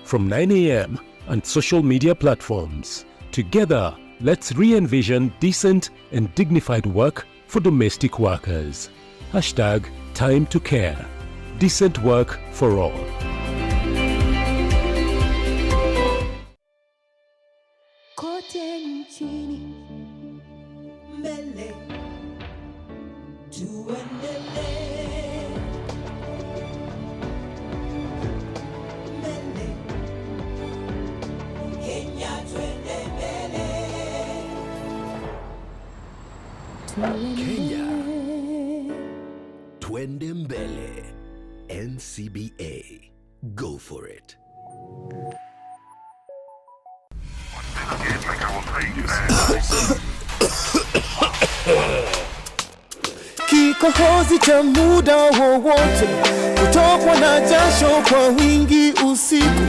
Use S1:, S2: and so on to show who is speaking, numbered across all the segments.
S1: from 9 a.m. on social media platforms. Together, let's re-envision decent and dignified work for domestic workers. Hashtag Time to Care. Decent work for all.
S2: Kote nchini mbele tuendelee, mbele Kenya twende mbele,
S3: Kenya twende mbele. NCBA, go for it.
S4: Kikohozi cha muda wowote, kutokwa na jasho kwa wingi usiku,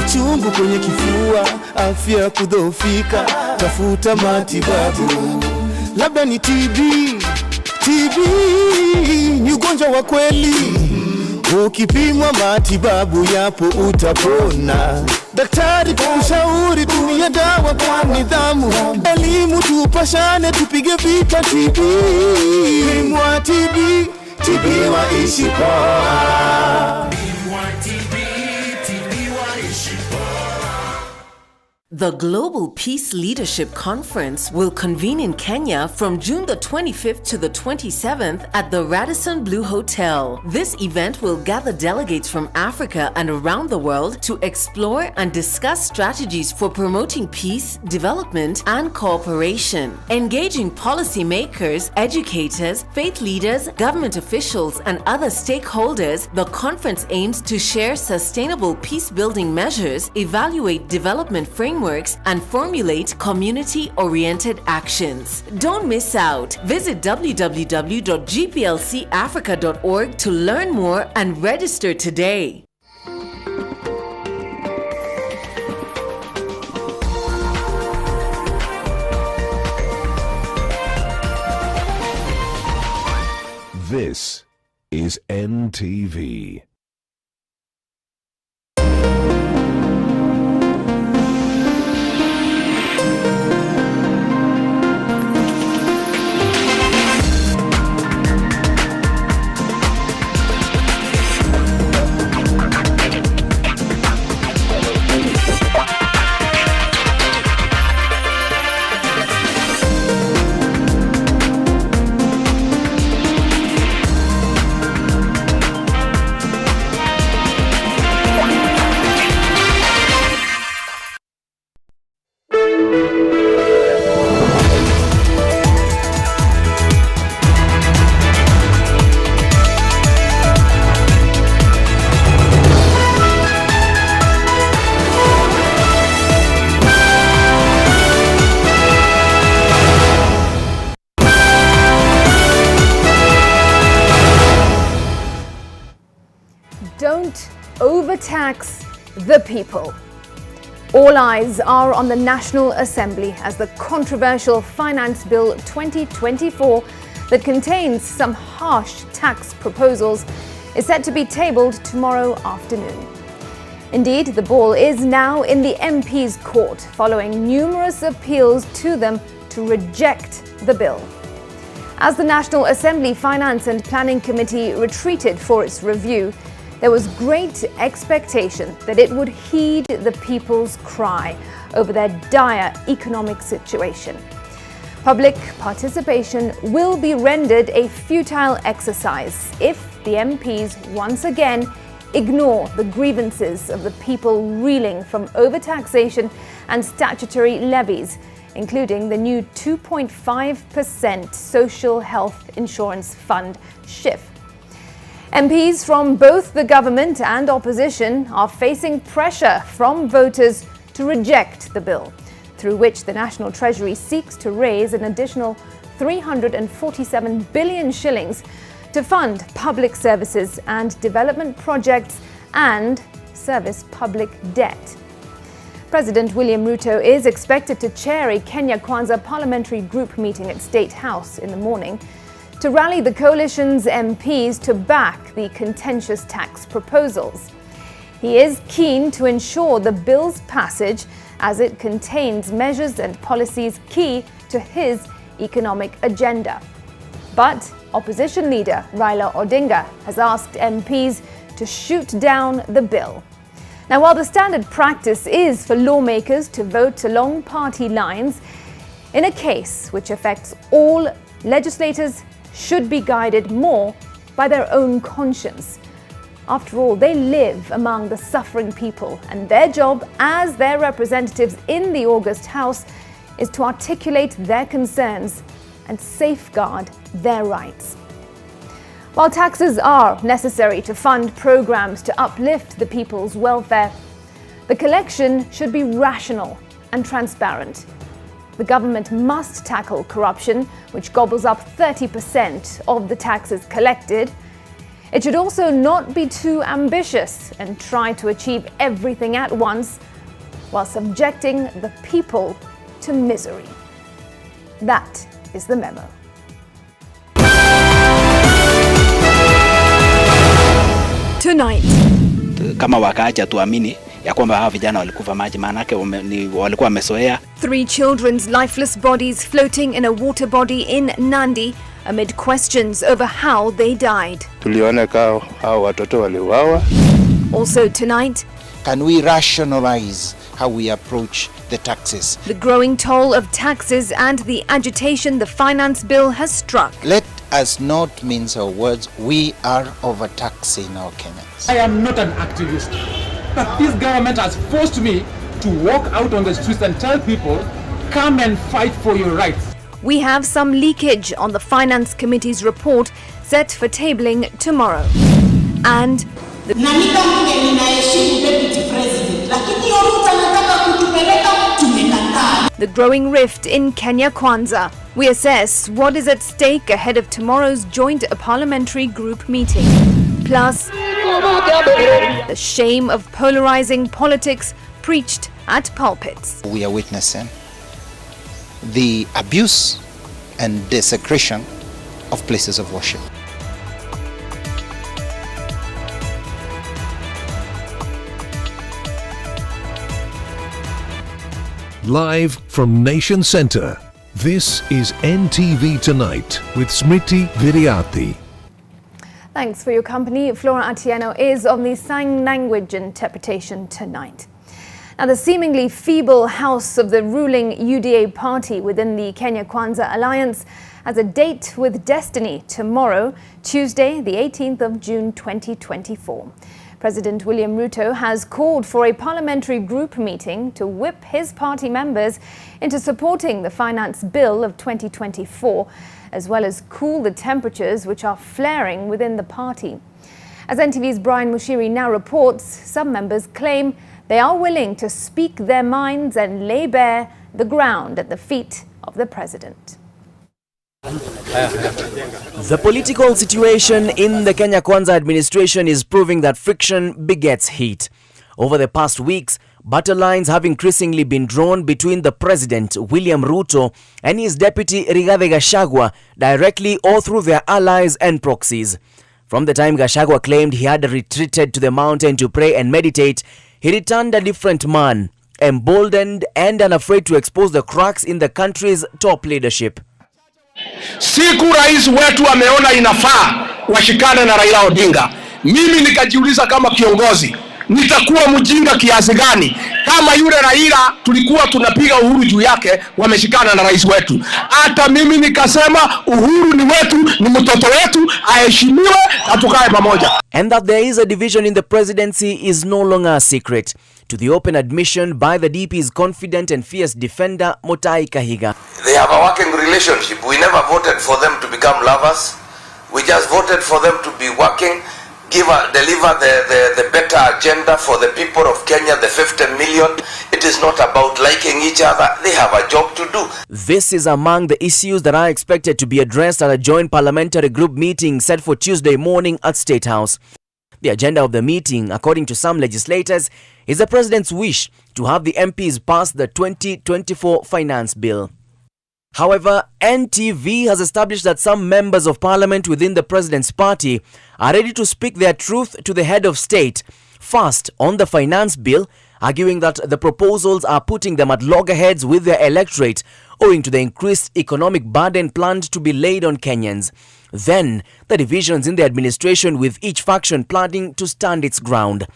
S4: uchungu kwenye kifua, afya kudhoofika, tafuta matibabu. Labda ni TB ni ugonjwa wa kweli. Ukipimwa matibabu yapo utapona. Daktari kushauri tumia dawa kwa nidhamu. Elimu tupashane tupige vita TB. Pimwa TB waishi poa.
S5: The Global Peace Leadership Conference will convene in Kenya from June the 25th to the 27th at the Radisson Blu Hotel. This event will gather delegates from Africa and around the world to explore and discuss strategies for promoting peace, development, and cooperation. Engaging policymakers, educators, faith leaders, government officials, and other stakeholders, the conference aims to share sustainable peace-building measures, evaluate development frameworks, and formulate community-oriented actions. Don't miss out. Visit www.gplcafrica.org to learn more and register today.
S6: This is NTV.
S7: Don't overtax the people. All eyes are on the National Assembly as the controversial Finance Bill 2024 that contains some harsh tax proposals is set to be tabled tomorrow afternoon. Indeed, the ball is now in the MPs' court following numerous appeals to them to reject the bill. As the National Assembly Finance and Planning Committee retreated for its review, there was great expectation that it would heed the people's cry over their dire economic situation. Public participation will be rendered a futile exercise if the MPs once again ignore the grievances of the people reeling from overtaxation and statutory levies, including the new 2.5% Social Health Insurance Fund, SHIF. MPs from both the government and opposition are facing pressure from voters to reject the bill, through which the National Treasury seeks to raise an additional 347 billion shillings to fund public services and development projects and service public debt. President William Ruto is expected to chair a Kenya Kwanza parliamentary group meeting at State House in the morning to rally the coalition's MPs to back the contentious tax proposals. He is keen to ensure the bill's passage as it contains measures and policies key to his economic agenda. But opposition leader Raila Odinga has asked MPs to shoot down the bill. Now, while the standard practice is for lawmakers to vote along party lines, in a case which affects all, legislators should be guided more by their own conscience. After all, they live among the suffering people, and their job as their representatives in the August House is to articulate their concerns and safeguard their rights. While taxes are necessary to fund programs to uplift the people's welfare, the collection should be rational and transparent. The government must tackle corruption, which gobbles up 30% of the taxes collected. It should also not be too ambitious and try to achieve everything at once while subjecting the people to misery. That is the memo. Tonight,
S8: kama wakaacha tuamini ya kwamba hawa vijana walikufa maji, maana yake walikuwa wamesoea.
S7: 3 children's lifeless bodies floating in a water body in Nandi amid questions over how they died.
S9: Tuliona kao hao watoto waliuawa.
S7: Also tonight,
S10: can we rationalize how we approach the taxes?
S7: The growing toll of taxes and the agitation the finance bill has struck.
S10: Let us not mince our words. We are overtaxing our Kenyans.
S11: I am not an activist, but this government has forced me to walk out on the streets and tell people, come and fight for your rights.
S7: We have some leakage on the Finance Committee's report set for tabling tomorrow. And the growing rift in Kenya Kwanza. We assess what is at stake ahead of tomorrow's joint parliamentary group meeting. Plus, the shame of polarizing politics preached at pulpits.
S10: We are witnessing the abuse and desecration of places of worship.
S6: Live from Nation Center, this is NTV Tonight with Smriti Viriati.
S7: Thanks for your company. Flora Atieno is on the Sang language interpretation tonight. Now, the seemingly feeble house of the ruling UDA party within the Kenya Kwanza alliance has a date with destiny tomorrow, Tuesday, the 18th of June 2024. President William Ruto has called for a parliamentary group meeting to whip his party members into supporting the finance bill of 2024, as well as cool the temperatures which are flaring within the party. As NTV's Brian Mushiri now reports, some members claim they are willing to speak their minds and lay bare the ground at the feet of the president.
S12: The political situation in the Kenya Kwanza administration is proving that friction begets heat. Over the past weeks, battle lines have increasingly been drawn between the president, William Ruto, and his deputy, Rigathi Gachagua, directly or through their allies and proxies. From the time Gachagua claimed he had retreated to the mountain to pray and meditate, he returned a different man, emboldened and unafraid to expose the cracks in the country's top leadership.
S13: Siku rais wetu ameona inafaa washikane na Raila Odinga. Mimi nikajiuliza kama kiongozi, nitakuwa mjinga kiasi gani kama yule Raila tulikuwa tunapiga uhuru juu yake wameshikana na rais wetu. Hata mimi nikasema uhuru ni wetu, ni mtoto wetu, aheshimiwe na tukae pamoja.
S12: And that there is a division in the presidency is no longer a secret, to the open admission by the DP's confident and fierce defender, Mutahi Kahiga.
S14: They have a working relationship. We never voted for them to become lovers. We just voted for them to be working, deliver the better agenda for the people of Kenya, the 50 million. It is not about liking each other. They have a job to do.
S12: This is among the issues that are expected to be addressed at a joint parliamentary group meeting set for Tuesday morning at State House. The agenda of the meeting, according to some legislators, is the president's wish to have the MPs pass the 2024 finance bill. However, NTV has established that some members of parliament within the president's party are ready to speak their truth to the head of state First, on the finance bill, arguing that the proposals are putting them at loggerheads with their electorate owing to the increased economic burden planned to be laid on Kenyans. Then, the divisions in the administration, with each faction planning to stand its ground.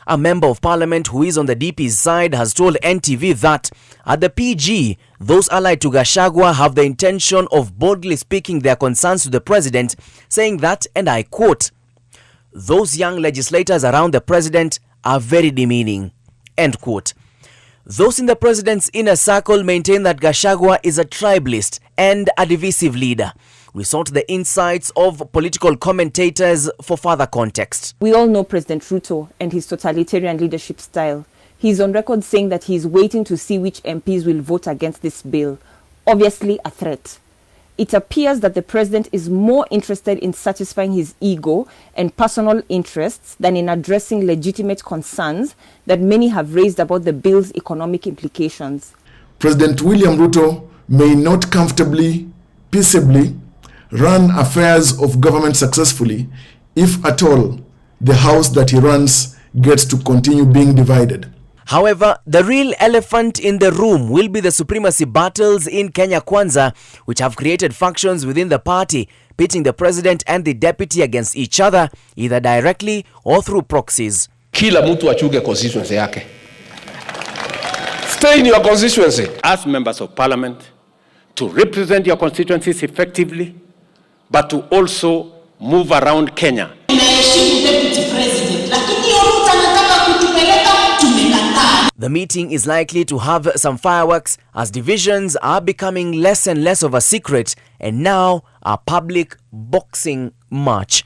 S12: A member of parliament who is on the DP's side has told NTV that at the PG, those allied to Gachagua have the intention of boldly speaking their concerns to the president, saying that, and I quote, "Those young legislators around the president are very demeaning," end quote. Those in the president's inner circle maintain that Gachagua is a tribalist and a divisive leader. We sought the insights of political commentators for further context.
S15: We all know President Ruto and his totalitarian leadership style. He's on record saying that he's waiting to see which MPs will vote against this bill. Obviously a threat. It appears that the president is more interested in satisfying his ego and personal interests than in addressing legitimate concerns that many have raised about the bill's economic implications.
S16: President William Ruto may not comfortably, peaceably run affairs of government successfully if at all the house that he runs gets to continue being divided.
S12: However, the real elephant in the room will be the supremacy battles in Kenya Kwanza, which have created factions within the party, pitting the president and the deputy against each other, either directly or through proxies.
S13: Kila mtu achunge constituency yake. Stay in your constituency.
S17: As members of parliament, to represent your constituencies effectively, but to also move around Kenya.
S12: The meeting is likely to have some fireworks as divisions are becoming less and less of a secret and now a public boxing match.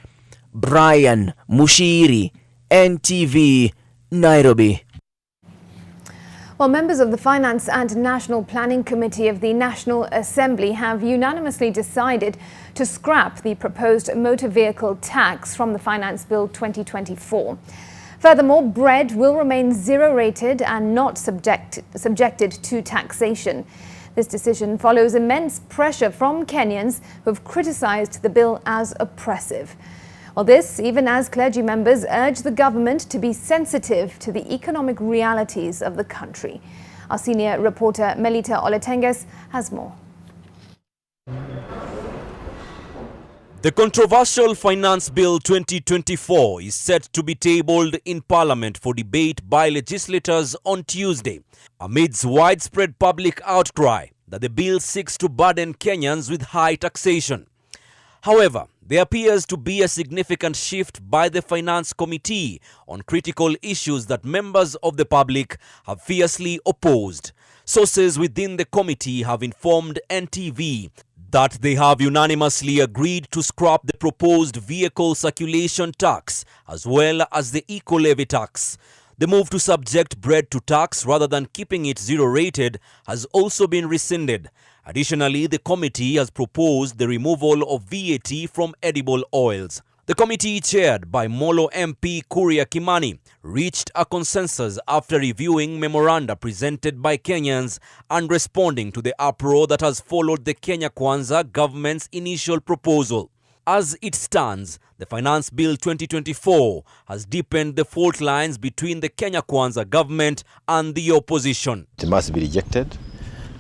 S12: Brian Mushiri, NTV, Nairobi.
S7: Well, members of the Finance and National Planning Committee of the National Assembly have unanimously decided to scrap the proposed motor vehicle tax from the Finance Bill 2024. Furthermore, bread will remain zero-rated and not subjected to taxation. This decision follows immense pressure from Kenyans who have criticised the bill as oppressive. Well, this even as clergy members urge the government to be sensitive to the economic realities of the country. Our senior reporter Melita Oletenges has more.
S18: The controversial Finance Bill 2024 is set to be tabled in Parliament for debate by legislators on Tuesday, amidst widespread public outcry that the bill seeks to burden Kenyans with high taxation. However, there appears to be a significant shift by the Finance Committee on critical issues that members of the public have fiercely opposed. Sources within the committee have informed NTV that they have unanimously agreed to scrap the proposed vehicle circulation tax as well as the eco-levy tax. The move to subject bread to tax rather than keeping it zero-rated has also been rescinded. Additionally, the committee has proposed the removal of VAT from edible oils. The committee, chaired by Molo MP Kuria Kimani, reached a consensus after reviewing memoranda presented by Kenyans and responding to the uproar that has followed the Kenya Kwanza government's initial proposal. As it stands, the Finance Bill 2024 has deepened the fault lines between the Kenya Kwanza government and the opposition.
S19: It must be rejected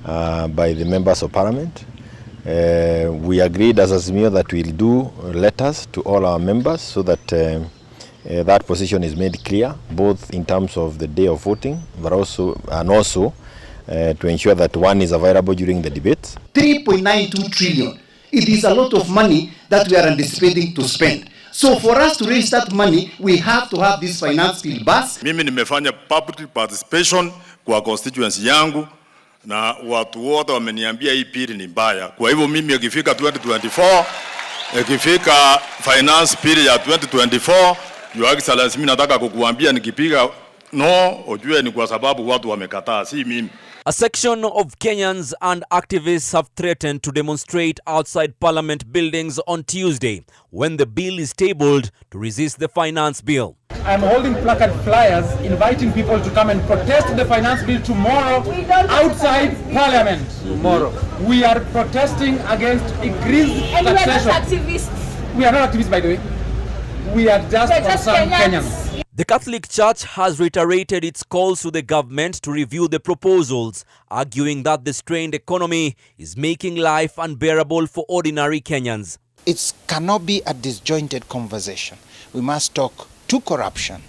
S19: by the members of parliament. We agreed as Azimio that we'll do letters to all our members so that that position is made clear, both in terms of the day of voting, but also to ensure that one is available during the debates.
S20: 3.92 trillion. It is a lot of money that we are anticipating to spend. So for us to raise that money, we have to have this finance bill bus.
S21: Mimi nimefanya public participation kwa constituency yangu na watu wote wameniambia hii bill ni mbaya. Kwa hivyo mimi ikifika 2024, ikifika finance bill ya 2024, Your Excellency, mimi nataka kukuambia nikipiga no, ujue ni kwa sababu watu wamekataa, si mimi.
S18: A section of Kenyans and activists have threatened to demonstrate outside parliament buildings on Tuesday when the bill is tabled to resist the finance bill.
S11: I'm holding placard flyers inviting people to come and protest the finance bill tomorrow outside parliament. Tomorrow. We are protesting against increased taxation.
S7: And we are not activists.
S11: We are not activists, by the way. We are just concerned Kenyans.
S18: The Catholic Church has reiterated its calls to the government to review the proposals, arguing that the strained economy is making life unbearable for ordinary Kenyans.
S10: It cannot be a disjointed conversation. We must talk to corruption.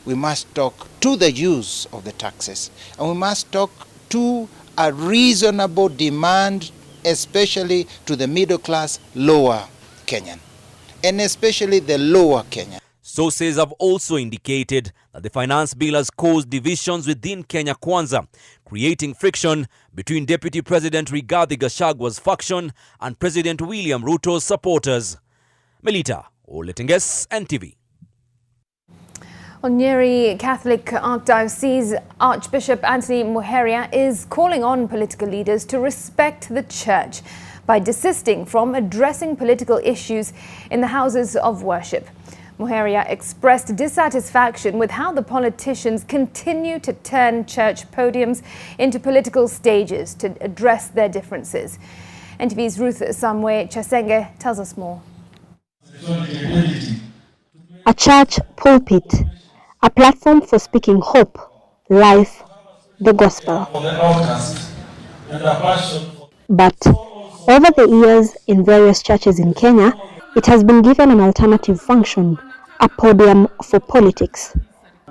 S10: We must talk to the use of the taxes. And we must talk to a reasonable demand, especially to the middle class, lower Kenyan. And especially the lower Kenyan.
S18: Sources have also indicated that the finance bill has caused divisions within Kenya Kwanza, creating friction between Deputy President Rigathi Gachagwa's faction and President William Ruto's supporters. Melita Oletenges, NTV.
S7: Nyeri Catholic Archdiocese Archbishop Anthony Muheria is calling on political leaders to respect the church by desisting from addressing political issues in the houses of worship. Muheria expressed dissatisfaction with how the politicians continue to turn church podiums into political stages to address their differences. NTV's Ruth Samwe Chasenge tells us more.
S1: A church pulpit, a platform for speaking hope, life, the gospel. But over the years in various churches in Kenya, it has been given an alternative function, a podium for politics.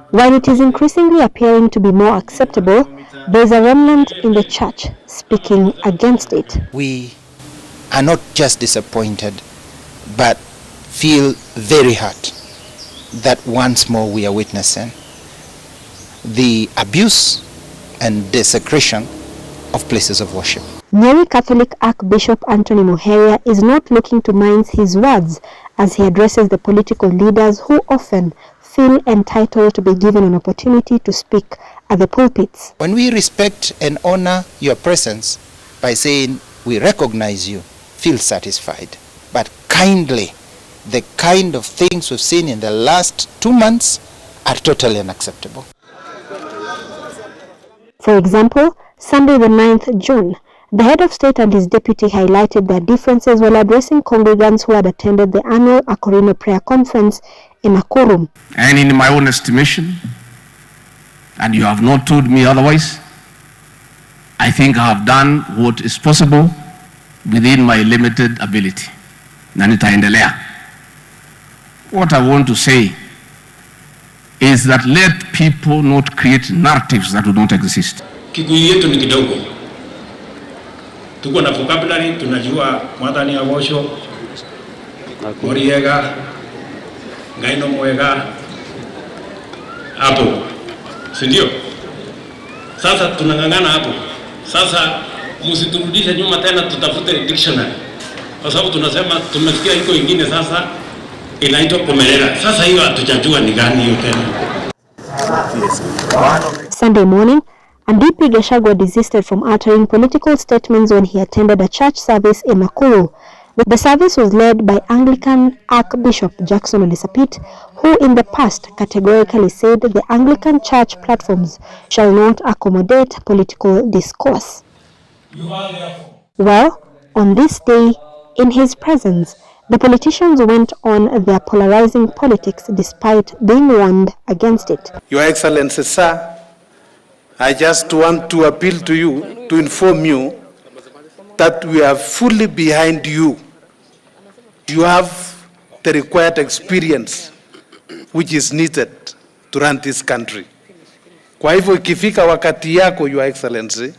S1: While it is increasingly appearing to be more acceptable, there is a remnant in the church speaking against it.
S10: We are not just disappointed, but feel very hurt that once more we are witnessing the abuse and desecration of places of worship.
S1: Nyeri Catholic Archbishop Anthony Muheria is not looking to mince his words as he addresses the political leaders who often feel entitled to be given an opportunity to speak at the pulpits.
S10: When we respect and honor your presence by saying we recognize you, feel satisfied. But kindly, the kind of things we've seen in the last 2 months are totally unacceptable.
S1: For example, Sunday the 9th June, the head of state and his deputy highlighted their differences while addressing congregants who had attended the annual Akorino prayer conference in Nakuru.
S13: And in my own estimation, and you have not told me otherwise, I think I have done what is possible within my limited ability. Na nitaendelea. What I want to say is that let people not create narratives that do not exist.
S22: Kikuyu yetu ni kidogo. Tuko na vocabulary, tunajua mwadhani ya wosho, moriega, ngaino mwega, hapo. Sindio? Sasa tunangangana hapo. Sasa msiturudishe nyuma tena tutafute dictionary. Kwa sababu tunasema tumesikia iko ingine sasa inaitwa komerera. Sasa hiyo hatujajua ni gani hiyo tena.
S1: Sunday morning, DP Gachagua desisted from uttering political statements when he attended a church service in Nakuru. The service was led by Anglican Archbishop Jackson Olisapit, who in the past categorically said the Anglican church platforms shall not accommodate political discourse. Well, on this day, in his presence, the politicians went on their polarizing politics despite being warned against it.
S23: Your Excellency, sir, I just want to appeal to you, to inform you that we are fully behind you. You have the required experience which is needed to run this country. Kwa hivyo ikifika wakati yako, Your Excellency,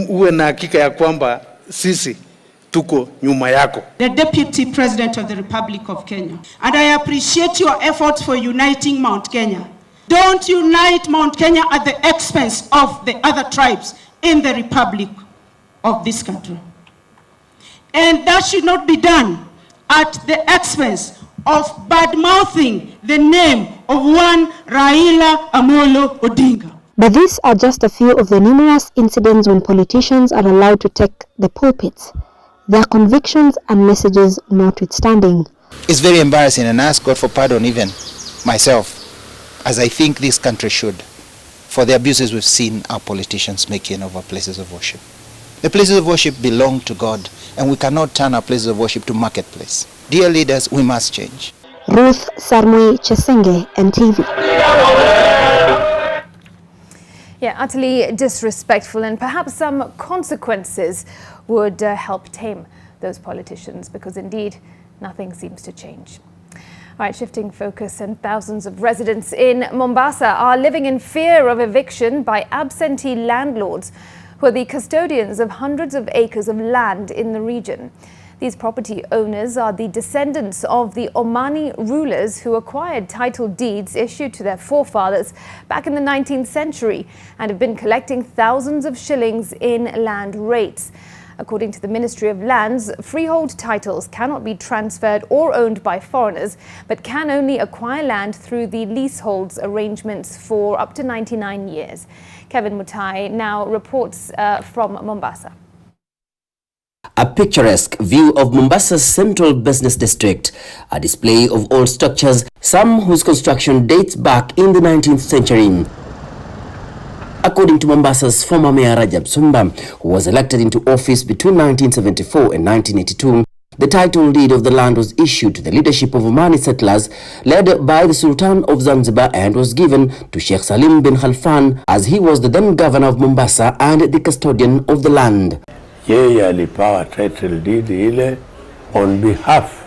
S23: uwe na hakika ya kwamba sisi tuko nyuma yako.
S24: The Deputy President of the Republic of Kenya, and I appreciate your efforts for uniting Mount Kenya. Don't unite Mount Kenya at the expense of the other tribes in the Republic of this country. And that should not be done at the expense of bad-mouthing the name of one Raila Amolo Odinga.
S1: But these are just a few of the numerous incidents when politicians are allowed to take the pulpits, their convictions and messages notwithstanding.
S10: It's very embarrassing, and I ask God for pardon, even myself, as I think this country should, for the abuses we've seen our politicians making over places of worship. The places of worship belong to God, and we cannot turn our places of worship to marketplace. Dear leaders, we must change.
S1: Ruth Sarmui Chesenge, NTV.
S7: Yeah, utterly disrespectful, and perhaps some consequences would help tame those politicians, because indeed nothing seems to change. All right, shifting focus, and thousands of residents in Mombasa are living in fear of eviction by absentee landlords who are the custodians of hundreds of acres of land in the region. These property owners are the descendants of the Omani rulers who acquired title deeds issued to their forefathers back in the 19th century and have been collecting thousands of shillings in land rates. According to the Ministry of Lands, freehold titles cannot be transferred or owned by foreigners, but can only acquire land through the leaseholds arrangements for up to 99 years. Kevin Mutai now reports from Mombasa.
S2: A picturesque view of Mombasa's central business district, a display of old structures, some whose construction dates back in the 19th century. According to Mombasa's former mayor Rajab Sumba, who was elected into office between 1974 and 1982, the title deed of the land was issued to the leadership of Omani settlers led by the Sultan of Zanzibar and was given to Sheikh Salim bin Khalfan, as he was the then governor of Mombasa and the custodian of the land.
S3: Yeye alipewa title deed ile on behalf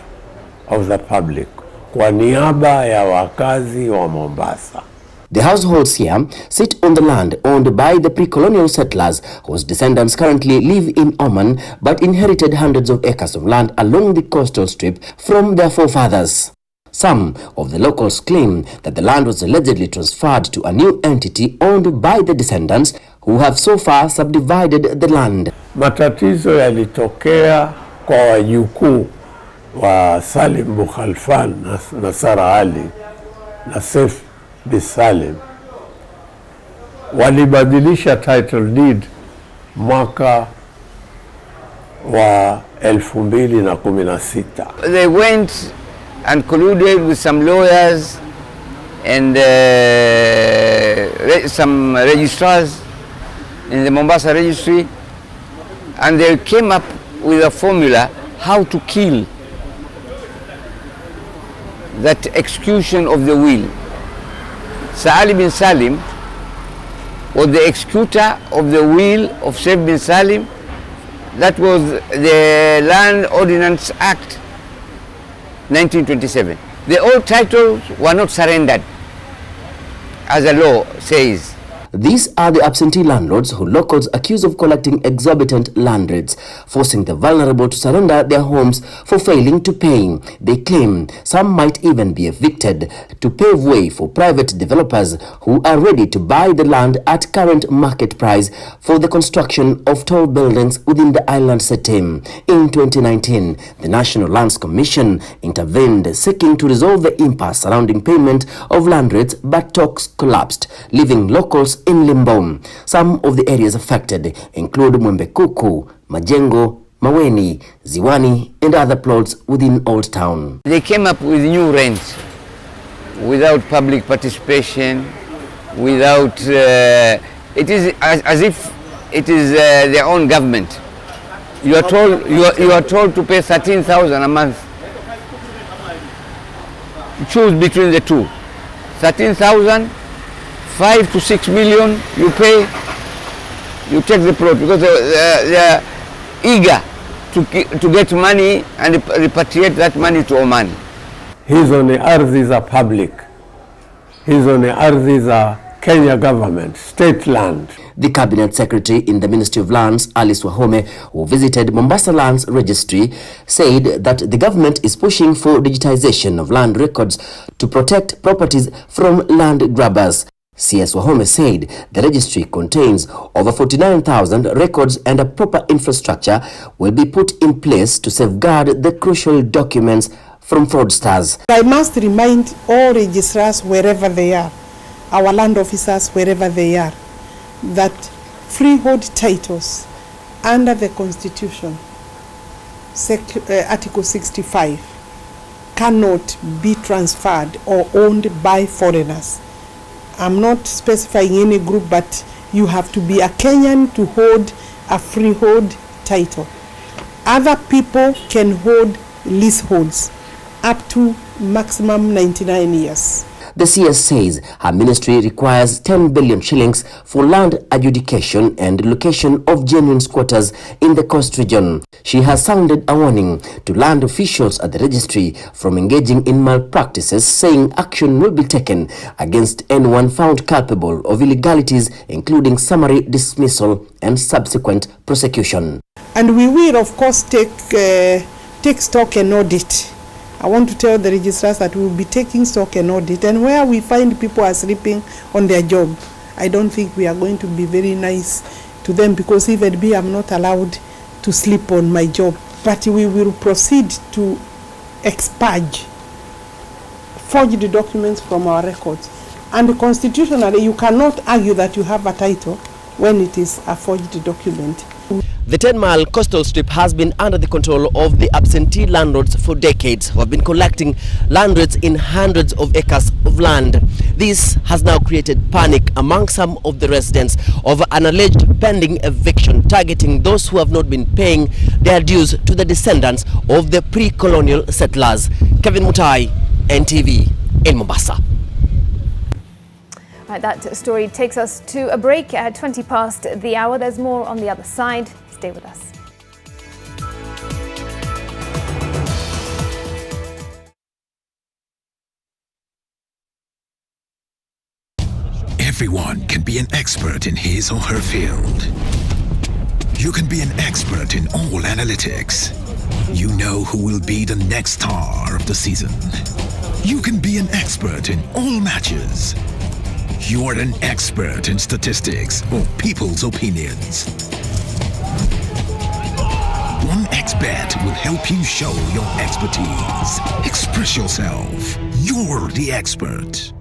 S3: of the public, kwa niaba ya wakazi wa Mombasa.
S2: The households here sit on the land owned by the pre-colonial settlers whose descendants currently live in Oman but inherited hundreds of acres of land along the coastal strip from their forefathers. Some of the locals claim that the land was allegedly transferred to a new entity owned by the descendants who have so far subdivided the land.
S3: Matatizo yalitokea kwa wajukuu wa Salim bin Khalfan na Sara Ali na Saif bin Salim. Walibadilisha title deed mwaka wa 2016.
S4: They went and colluded with some lawyers and some registrars in the Mombasa registry, and they came up with a formula how to kill that execution of the will. Sir Ali bin Salim was the executor of the will of Sheikh bin Salim. That was the Land Ordinance Act 1927. The old titles were not surrendered, as the law says.
S2: These are the absentee landlords who locals accuse of collecting exorbitant land rates, forcing the vulnerable to surrender their homes for failing to pay. They claim some might even be evicted to pave way for private developers who are ready to buy the land at current market price for the construction of tall buildings within the island setting. In 2019, the National Lands Commission intervened, seeking to resolve the impasse surrounding payment of land rates, but talks collapsed, leaving locals in limbo. Some of the areas affected include Mwembekuku, Majengo, Maweni, Ziwani, and other plots within Old Town.
S4: They came up with new rents without public participation, without, it is as if it is their own government. You are told to pay 13,000 a month. Choose between the two. 13,000, 5 to 6 million you pay, you take the plot, because they are eager to get money and repatriate that money to Oman.
S3: Hizo ni ardhi za public. Hizo ni ardhi za Kenya government, state land.
S2: The Cabinet Secretary in the Ministry of Lands, Alice Wahome, who visited Mombasa Lands Registry, said that the government is pushing for digitization of land records to protect properties from land grabbers. CS Wahome said the registry contains over 49,000 records and a proper infrastructure will be put in place to safeguard the crucial documents from fraudsters.
S5: I must remind all registrars wherever they are, our land officers wherever they are, that freehold titles under the Constitution, Article 65, cannot be transferred or owned by foreigners. I'm not specifying any group, but you have to be a Kenyan to hold a freehold title. Other people can hold leaseholds, up to maximum 99 years.
S2: The CS says her ministry requires 10 billion shillings for land adjudication and location of genuine squatters in the coast region. She has sounded a warning to land officials at the registry from engaging in malpractices, saying action will be taken against anyone found culpable of illegalities, including summary dismissal and subsequent prosecution.
S5: And we will, of course, take stock and audit. I want to tell the registrars that we will be taking stock and audit, and where we find people are sleeping on their job, I don't think we are going to be very nice to them, because even me, I'm not allowed to sleep on my job. But we will proceed to expurge forged documents from our records. And constitutionally, you cannot argue that you have a title when it is a forged document.
S2: The 10-mile coastal strip has been under the control of the absentee landlords for decades, who have been collecting land rates in hundreds of acres of land. This has now created panic among some of the residents over an alleged pending eviction targeting those who have not been paying their dues to the descendants of the pre-colonial settlers. Kevin Mutai, NTV, in Mombasa.
S7: Right, that story takes us to a break at 20 past the hour. There's more on the other side. Stay with us.
S6: Everyone can be an expert in his or her field. You can be an expert in all analytics. You know who will be the next star of the season. You can be an expert in all matches. You are an expert in statistics or people's opinions. 1xBet will help you show your expertise. Express yourself. You're the expert.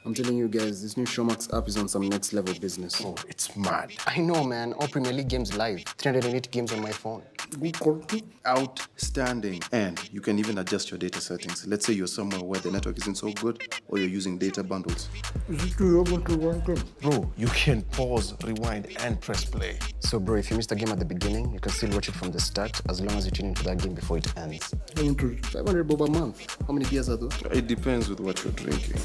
S8: I'm telling you guys, this new Showmax app is on some next level business. Oh, it's mad. I know, man. All Premier League games live. 308 games on my phone.
S9: Good quality. Outstanding. And you can even adjust your data settings. Let's say you're somewhere where the network isn't so good, or you're using data bundles.
S8: Is it too able to run them? Bro, you can pause, rewind, and press play. So, bro, if you missed a game at the beginning, you can still watch it from the start as long as you tune into that game before it ends. 500 bob a month. How many beers are those?
S9: It depends with what you're drinking.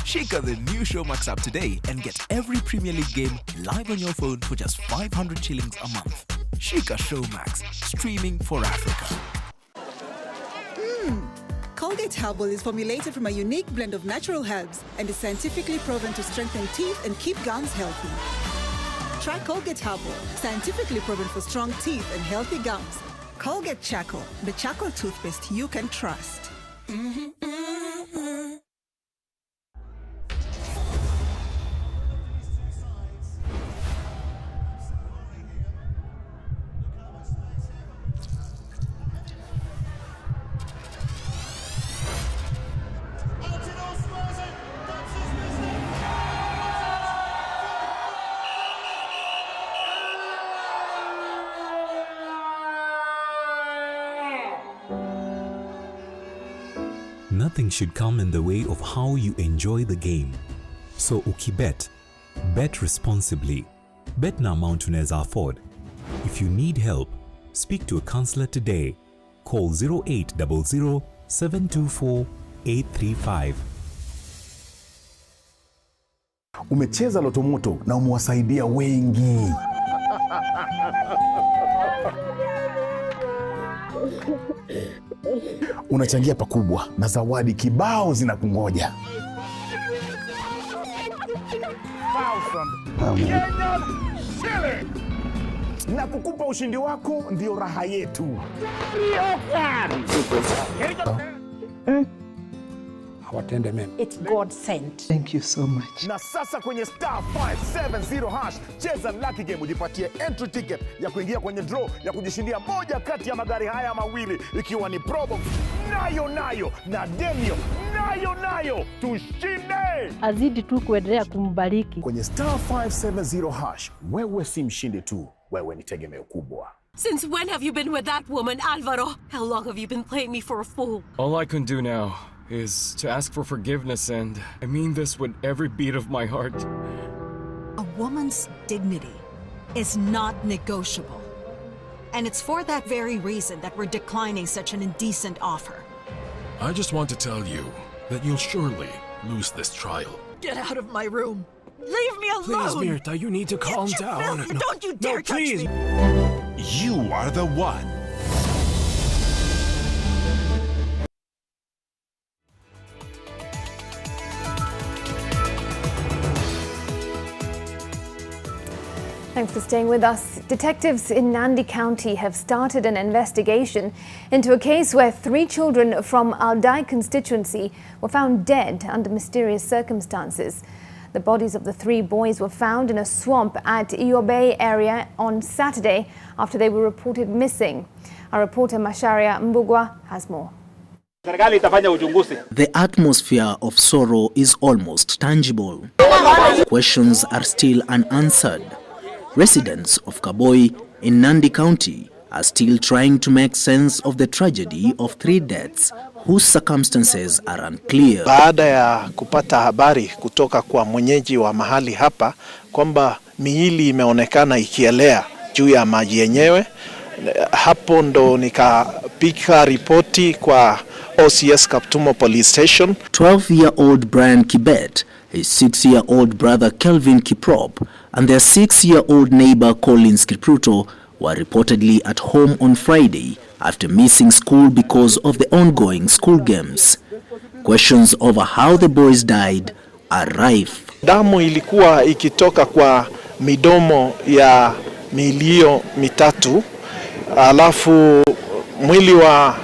S14: Shika the new Showmax app today and get every Premier League game live on your phone for just 500 shillings a month. Shika Showmax, streaming for Africa.
S25: Colgate Herbal is formulated from a unique blend of natural herbs and is scientifically proven to strengthen teeth and keep gums healthy. Try Colgate Herbal, scientifically proven for strong teeth and healthy gums. Colgate Charcoal, the charcoal toothpaste you can trust.
S26: Nothing should come in the way of how you enjoy the game. So ukibet, bet responsibly. Bet na amount unaweza afford. If you need help, speak to a counselor today. Call 0800 724 835.
S27: Umecheza Loto Moto na umewasaidia wengi. Unachangia pakubwa na zawadi kibao zinakungoja. Na kukupa ushindi wako ndio raha yetu.
S11: Hawatende mema.
S25: It's God sent.
S27: Thank you so much. Na sasa kwenye star 570 hash cheza lucky game ujipatie entry ticket ya kuingia kwenye draw ya kujishindia moja kati ya magari haya mawili, ikiwa ni Probox nayo na Demio nayo tushinde.
S28: Azidi tu kuendelea kumbariki.
S27: Kwenye star 570 hash wewe si mshindi tu, wewe ni tegemeo kubwa.
S29: Since when have you been with that woman, Alvaro? How long have you been playing me for a fool?
S30: All I can do now is to ask for forgiveness, and I mean this with every beat of my heart.
S31: A woman's dignity is not negotiable.
S12: And it's for that very reason that we're declining such an indecent offer.
S14: I just want to tell you that you'll surely lose this trial.
S12: Get out of my room. Leave me alone.
S14: Please, Mirta, you need to calm down.
S12: No, don't you dare touch
S14: please.
S12: me.
S6: You are the one.
S7: Thanks for staying with us. Detectives in Nandi County have started an investigation into a case where 3 children from Aldai constituency were found dead under mysterious circumstances. The bodies of the 3 boys were found in a swamp at Iobe area on Saturday after they were reported missing. Our reporter Masharia Mbugwa has more.
S13: The atmosphere of sorrow is almost tangible. Questions are still unanswered. Residents of Kaboi in Nandi County are still trying to make sense of the tragedy of 3 deaths whose circumstances are unclear.
S15: Baada ya kupata habari kutoka kwa mwenyeji wa mahali hapa kwamba miili imeonekana ikielea juu ya maji yenyewe, hapo ndo nikapika ripoti kwa OCS Kaptumo Police Station.
S13: 12-year-old Brian Kibet, his 6-year-old brother Kelvin Kiprop, and their 6-year-old neighbor Collins Kipruto were reportedly at home on Friday after missing school because of the ongoing school games. Questions over how the boys died are rife.
S15: Damu ilikuwa ikitoka kwa midomo ya milio mitatu, alafu mwili wa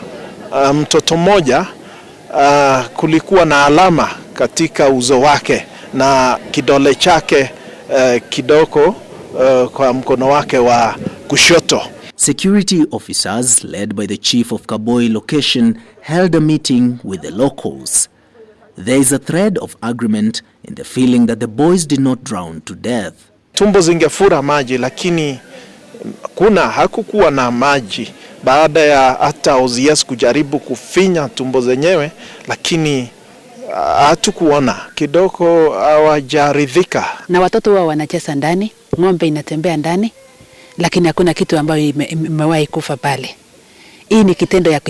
S15: mtoto mmoja kulikuwa na alama katika uso wake na kidole chake kidogo kwa mkono wake wa kushoto.
S13: Security officers led by the chief of Kaboi location held a meeting with the locals. There is a thread of agreement in the feeling that the boys did not drown to death.
S15: Tumbo zingefura maji lakini hakukuwa na maji baada ya hata OCS kujaribu kufinya tumbo zenyewe, lakini hatukuona, kidogo hawajaridhika.
S16: Na watoto wao wanacheza ndani, ng'ombe inatembea ndani, lakini hakuna kitu ambayo imewahi kufa pale. Hii ni kitendo ya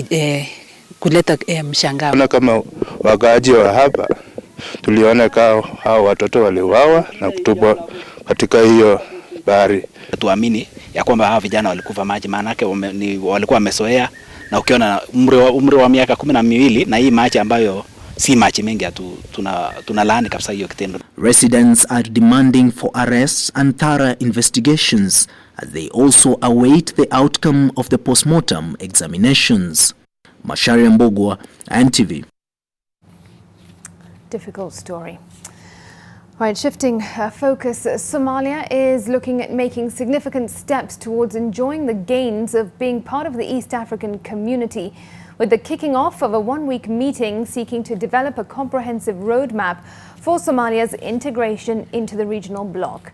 S16: kuleta mshangao.
S17: Na kama wakaaji wa hapa tuliona hao watoto waliuawa na kutupwa katika hiyo bahari.
S18: Tuamini ya kwamba hawa vijana walikufa maji, maana yake walikuwa wamesoea, na ukiona umri wa miaka 12 na hii maji ambayo si maji mengi, tunalaani kabisa hiyo kitendo.
S13: Residents are demanding for arrests and thorough investigations as they also await the outcome of the postmortem examinations. Masharia Mbugwa, NTV.
S7: Difficult story. Right, shifting focus, Somalia is looking at making significant steps towards enjoying the gains of being part of the East African community, with the kicking off of a 1-week meeting seeking to develop a comprehensive roadmap for Somalia's integration into the regional bloc.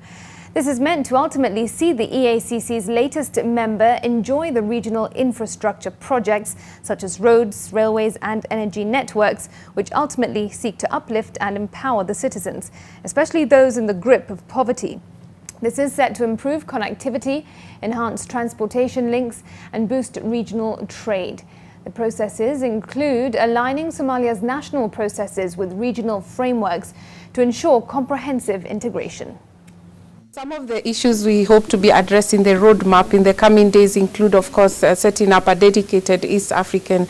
S7: This is meant to ultimately see the EACC's latest member enjoy the regional infrastructure projects such as roads, railways and energy networks, which ultimately seek to uplift and empower the citizens, especially those in the grip of poverty. This is set to improve connectivity, enhance transportation links and boost regional trade. The processes include aligning Somalia's national processes with regional frameworks to ensure comprehensive integration.
S19: Some of the issues we hope to be addressed in the roadmap in the coming days include, of course, setting up a dedicated East African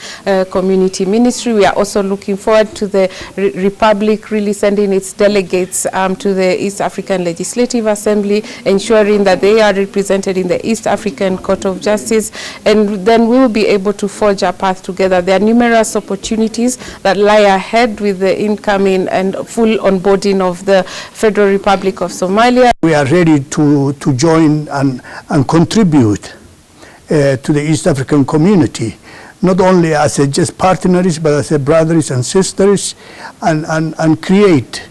S19: community ministry. We are also looking forward to the Republic really sending its delegates to the East African Legislative Assembly, ensuring that they are represented in the East African Court of Justice, and then we will be able to forge a path together. There are numerous opportunities that lie ahead with the incoming and full onboarding of the Federal Republic of Somalia.
S20: We are ready to join and contribute to the East African community, not only as just partners, but as brothers and sisters, and create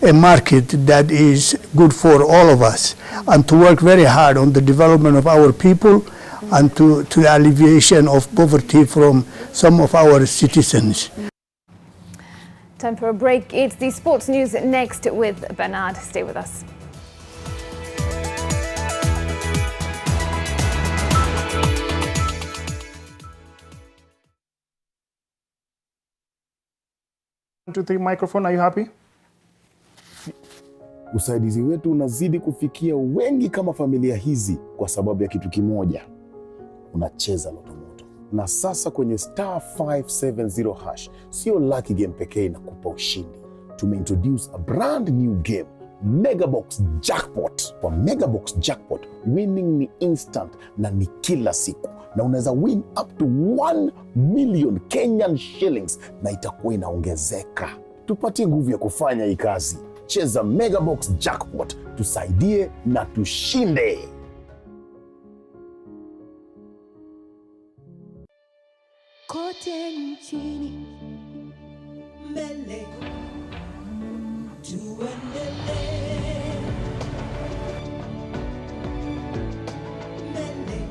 S20: a market that is good for all of us, and to work very hard on the development of our people and to the alleviation of poverty from some of our citizens.
S7: Time for a break. It's the sports news next with Bernard. Stay with us.
S27: 2, 3 microphone, are you happy? Usaidizi wetu unazidi kufikia wengi kama familia hizi kwa sababu ya kitu kimoja. Unacheza Loto Moto. Na sasa kwenye star 570 hash, sio lucky game pekee inakupa ushindi. Tumeintroduce a brand new game, Megabox Jackpot. Kwa Megabox Jackpot, winning ni instant na ni kila siku. Na unaweza win up to 1 million Kenyan shillings na itakuwa inaongezeka. Tupatie nguvu ya kufanya hii kazi. Cheza Megabox Jackpot, tusaidie na tushinde.
S1: Kote nchini mbele tuendelee, mbele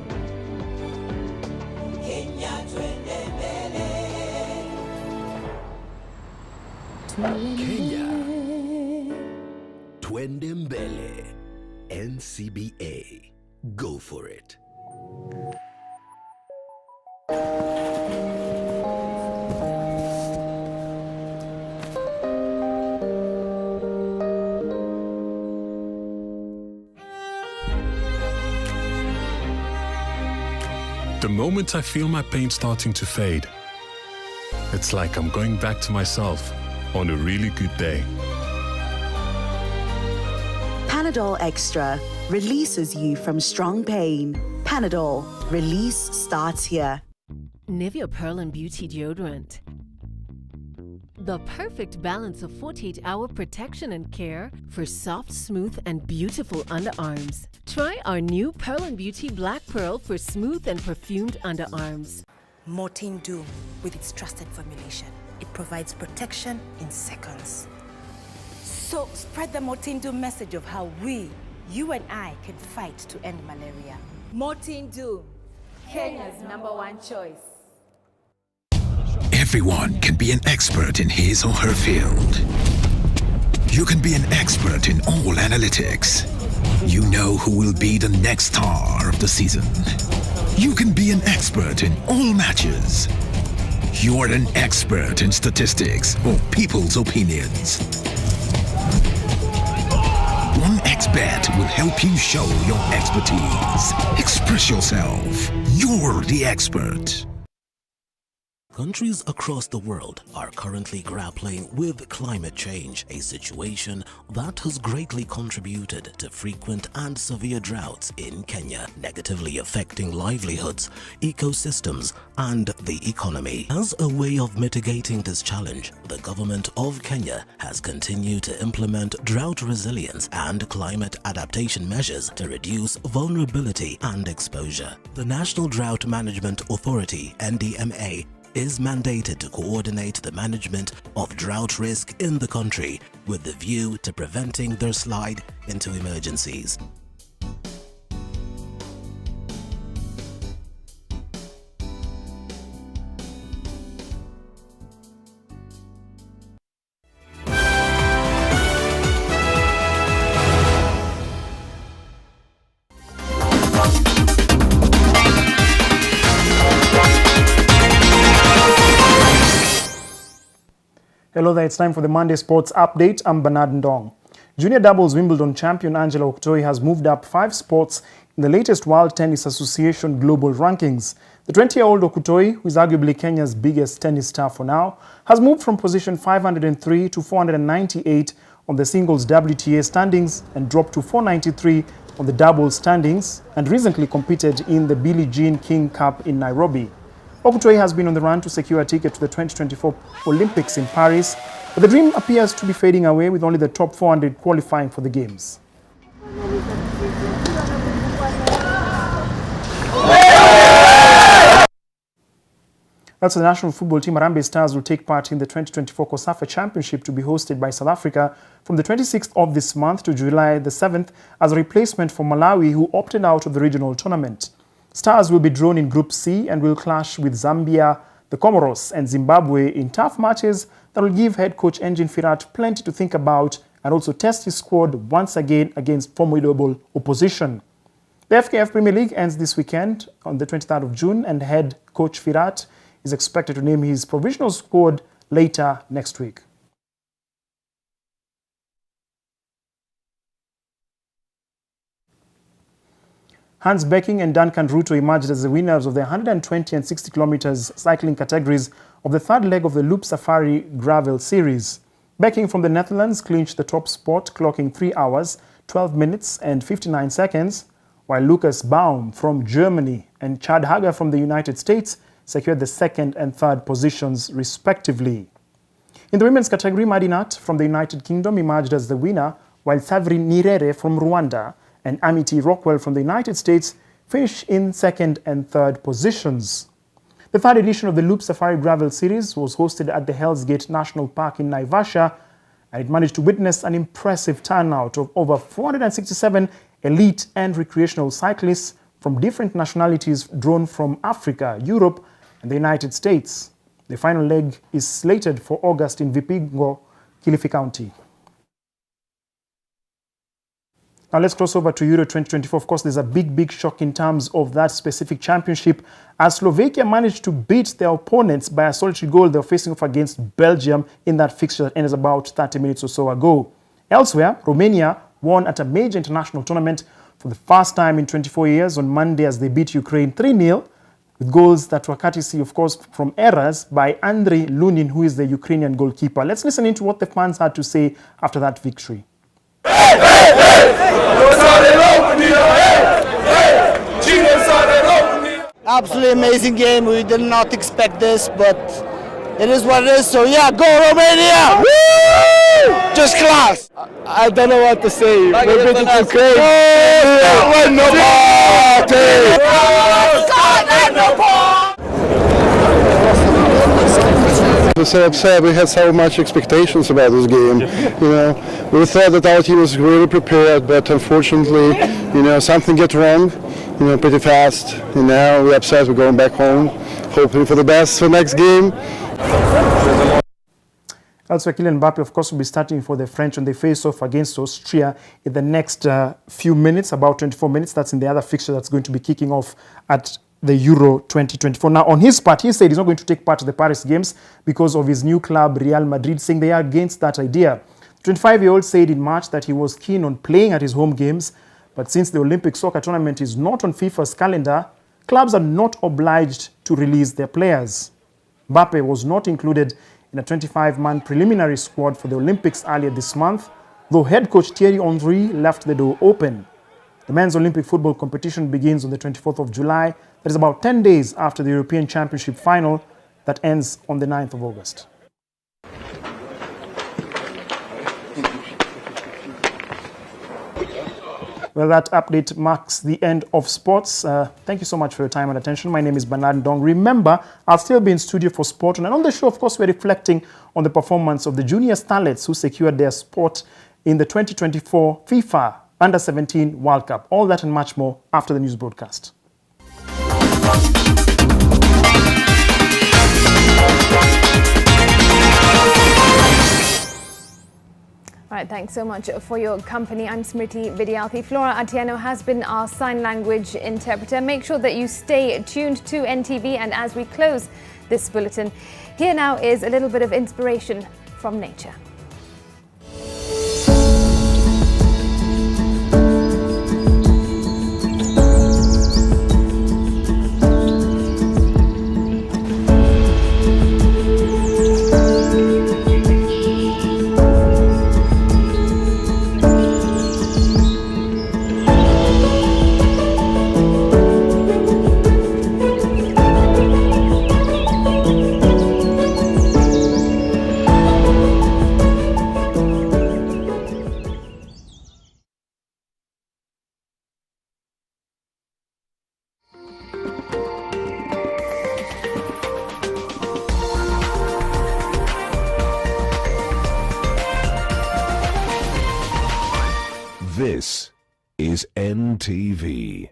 S1: Kenya twende mbele,
S2: Kenya twende mbele. NCBA, go for it.
S3: The moment I feel my pain starting to fade, it's like I'm going back to myself on a really good day.
S4: Panadol Extra releases you from strong pain. Panadol, release starts here.
S29: Nivea Pearl and Beauty Deodorant. The perfect balance of 48-hour protection and care for soft, smooth, and beautiful underarms. Try our new Pearl and Beauty Black Pearl for smooth and perfumed underarms.
S5: Mortin Doom, with its trusted formulation, it provides protection in seconds. So spread the Mortin Doom message of how we, you and I, can fight to end malaria.
S1: Mortin Doom, Kenya's #1 choice.
S6: Everyone can be an expert in his or her field. You can be an expert in all analytics. You know who will be the next star of the season. You can be an expert in all matches. You're an expert in statistics or people's opinions. 1xBet will help you show your expertise. Express yourself. You're the expert.
S2: Countries across the world are currently grappling with climate change, a situation that has greatly contributed to frequent and severe droughts in Kenya, negatively affecting livelihoods, ecosystems, and the economy. As a way of mitigating this challenge, the government of Kenya has continued to implement drought resilience and climate adaptation measures to reduce vulnerability and exposure. The National Drought Management Authority, NDMA, is mandated to coordinate the management of drought risk in the country with the view to preventing their slide into emergencies.
S27: Hello there, it's time for the Monday Sports Update. I'm Bernard Ndong. Junior doubles Wimbledon champion Angela Oktoi has moved up 5 spots in the latest World Tennis Association global rankings. The 20-year-old Oktoi, who is arguably Kenya's biggest tennis star for now, has moved from position 503 to 498 on the singles WTA standings and dropped to 493 on the doubles standings, and recently competed in the Billie Jean King Cup in Nairobi. Oktoi has been on the run to secure a ticket to the 2024 Olympics in Paris, but the dream appears to be fading away with only the top 400 qualifying for the Games. That's the national football team. Harambee Stars will take part in the 2024 COSAFA Championship to be hosted by South Africa from the 26th of this month to July the 7th as a replacement for Malawi, who opted out of the regional tournament. Stars will be drawn in Group C and will clash with Zambia, the Comoros and Zimbabwe in tough matches that will give head coach Engin Firat plenty to think about and also test his squad once again against formidable opposition. The FKF Premier League ends this weekend on the 23rd of June, and head coach Firat is expected to name his provisional squad later next week.
S8: Hans Becking and Duncan Ruto emerged as the winners of the 120 and 60 kilometers cycling categories of the third leg of the Loop Safari Gravel Series. Becking from the Netherlands clinched the top spot, clocking 3 hours, 12 minutes and 59 seconds, while Lucas Baum from Germany and Chad Hager from the United States secured the second and third positions respectively. In the women's category, Madinat from the United Kingdom emerged as the winner, while Savri Nirere from Rwanda and Amity Rockwell from the United States finished in second and third positions. The third edition of the Loop Safari Gravel Series was hosted at the Hell's Gate National Park in Naivasha, and it managed to witness an impressive turnout of over 467 elite and recreational cyclists from different nationalities drawn from Africa, Europe, and the United States. The final leg is slated for August in Vipingo, Kilifi County. Now let's cross over to Euro 2024. Of course, there's a big shock in terms of that specific championship, as Slovakia managed to beat their opponents by a solitary goal. They were facing off against Belgium in that fixture that ended about 30 minutes or so ago. Elsewhere, Romania won at a major international tournament for the first time in 24 years on Monday as they beat Ukraine 3-0, with goals that were courtesy, of course, from errors by Andriy Lunin, who is the Ukrainian goalkeeper. Let's listen into what the fans had to say after that victory.
S9: Absolutely amazing game. We did not expect this, but it is what it is. So yeah, go Romania! Woo! Just class. I don't know what to say. We're beating Ukraine.
S10: As I said, we had so much expectations about this game. We thought that our team was really prepared, but unfortunately, something got wrong, pretty fast. And now we're upset. We're going back home, hoping for the best for next game.
S8: Also, Kylian Mbappe, of course, will be starting for the French when they face off against Austria in the next few minutes, about 24 minutes. That's in the other fixture that's going to be kicking off at the Euro 2024. Now, on his part, he said he's not going to take part in the Paris Games because of his new club, Real Madrid, saying they are against that idea. The 25-year-old said in March that he was keen on playing at his home games, but since the Olympic soccer tournament is not on FIFA's calendar, clubs are not obliged to release their players. Mbappe was not included in a 25-man preliminary squad for the Olympics earlier this month, though head coach Thierry Henry left the door open. The men's Olympic football competition begins on the 24th of July. That is about 10 days after the European Championship final that ends on the 9th of August. Well, that update marks the end of sports. Thank you so much for your time and attention. My name is Bernard Ndong. Remember, I'll still be in studio for sport. And on the show, of course, we're reflecting on the performance of the junior starlets who secured their spot in the 2024 FIFA Under-17 World Cup. All that and much more after the news broadcast.
S7: All right, thanks so much for your company. I'm Smriti Vidyarthi. Flora Atieno has been our sign language interpreter. Make sure that you stay tuned to NTV. And as we close this bulletin, here now is a little bit of inspiration from nature.
S11: This is NTV.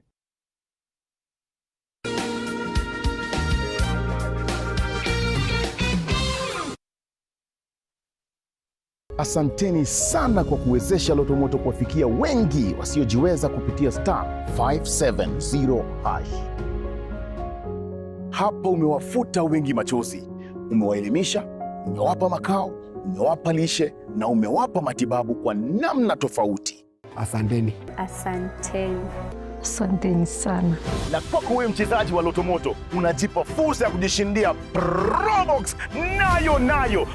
S27: Asanteni sana kwa kuwezesha Loto Moto kuwafikia wengi wasiojiweza kupitia *570#. Hapa umewafuta wengi machozi, umewaelimisha, umewapa makao, umewapa lishe na umewapa matibabu kwa namna tofauti.
S21: Asanteni.
S22: Asanteni.
S12: Asanteni sana.
S27: Na kwako wewe mchezaji wa Lotomoto, unajipa fursa ya kujishindia Probox nayo.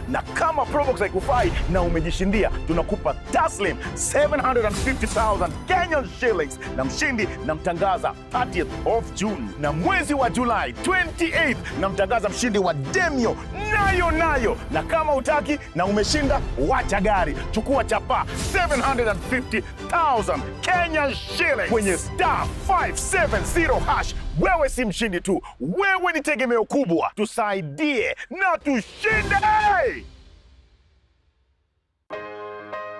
S27: Na kama Probox haikufai na umejishindia, tunakupa taslim 750,000 Kenyan shillings, na mshindi namtangaza 30th of June, na mwezi wa July 28th namtangaza mshindi wa Demio nayo. Na kama utaki na umeshinda, wacha gari, chukua chapa 750,000 Kenyan shillings kwenye *570#. Wewe si mshindi tu, wewe ni tegemeo kubwa. Tusaidie na tushinde!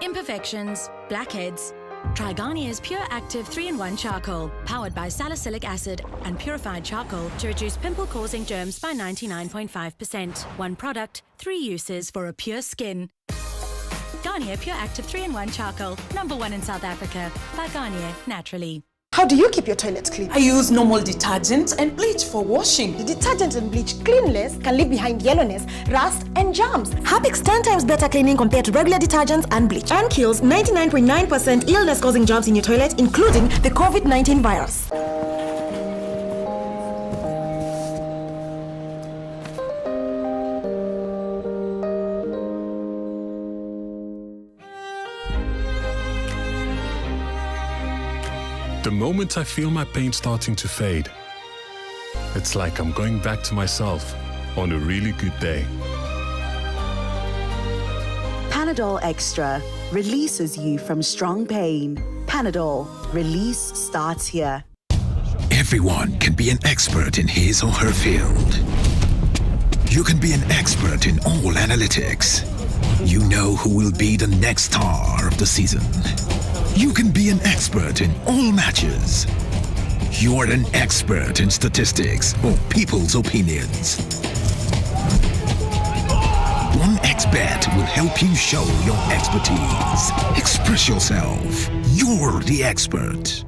S14: Imperfections, blackheads. Try Garnier's Pure Active 3-in-1 Charcoal, powered by salicylic acid and purified charcoal to reduce pimple-causing germs by 99.5%. One product, 3 uses for a pure skin. Garnier Pure Active 3-in-1 Charcoal, #1 in South Africa, by Garnier Naturally.
S21: How do you keep your toilets clean? I use normal detergent and bleach for washing. The detergent and bleach cleanless can leave behind yellowness, rust and germs. Harpic's 10 times better cleaning compared to regular detergents and bleach, and kills 99.9% illness-causing germs in your toilet, including the COVID-19 virus.
S3: The moment I feel my pain starting to fade, it's like I'm going back to myself on a really good day.
S4: Panadol Extra releases you from strong pain. Panadol, release starts here.
S6: Everyone can be an expert in his or her field. You can be an expert in all analytics. You know who will be the next star of the season. You can be an expert in all matches. You are an expert in statistics or people's opinions. 1xBet will help you show your expertise. Express yourself. You're the expert.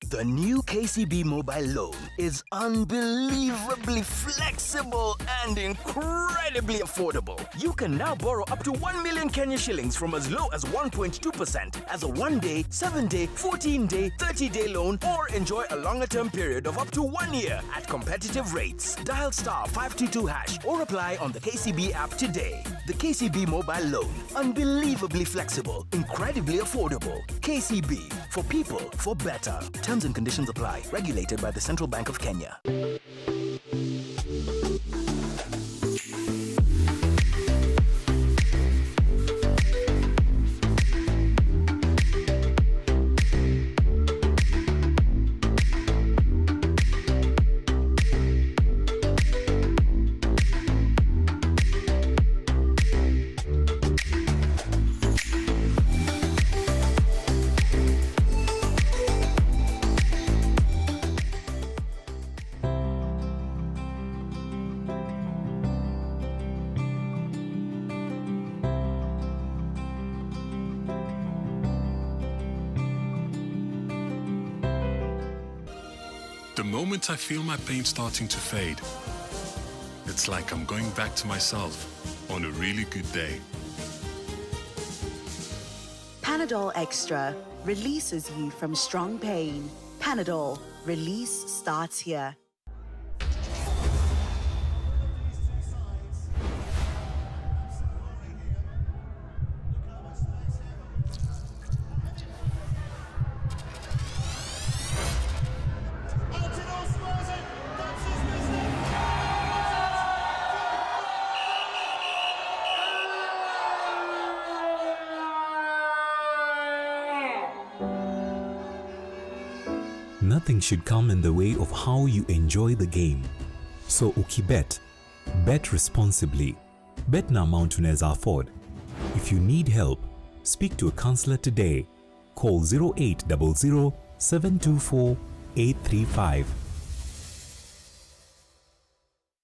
S22: The new KCB mobile loan is unbelievably flexible and incredibly affordable. You can now borrow up to 1 million Kenya shillings from as low as 1.2% as a 1-day, 7-day, 14-day, 30-day loan, or enjoy a longer-term period of up to 1 year at competitive rates. Dial *522# or apply on the KCB app today. The KCB mobile loan, unbelievably flexible, incredibly affordable. KCB, for people, for better. Terms and conditions apply. Regulated by the Central Bank of Kenya.
S3: The moment I feel my pain starting to fade, it's like I'm going back to myself on a really good day.
S4: Panadol Extra releases you from strong pain. Panadol, release starts here.
S23: Nothing should come in the way of how you enjoy the game. So ukibet, bet responsibly. Bet na amount unaweza afford. If you need help, speak to a counselor today. Call 0800 724 835.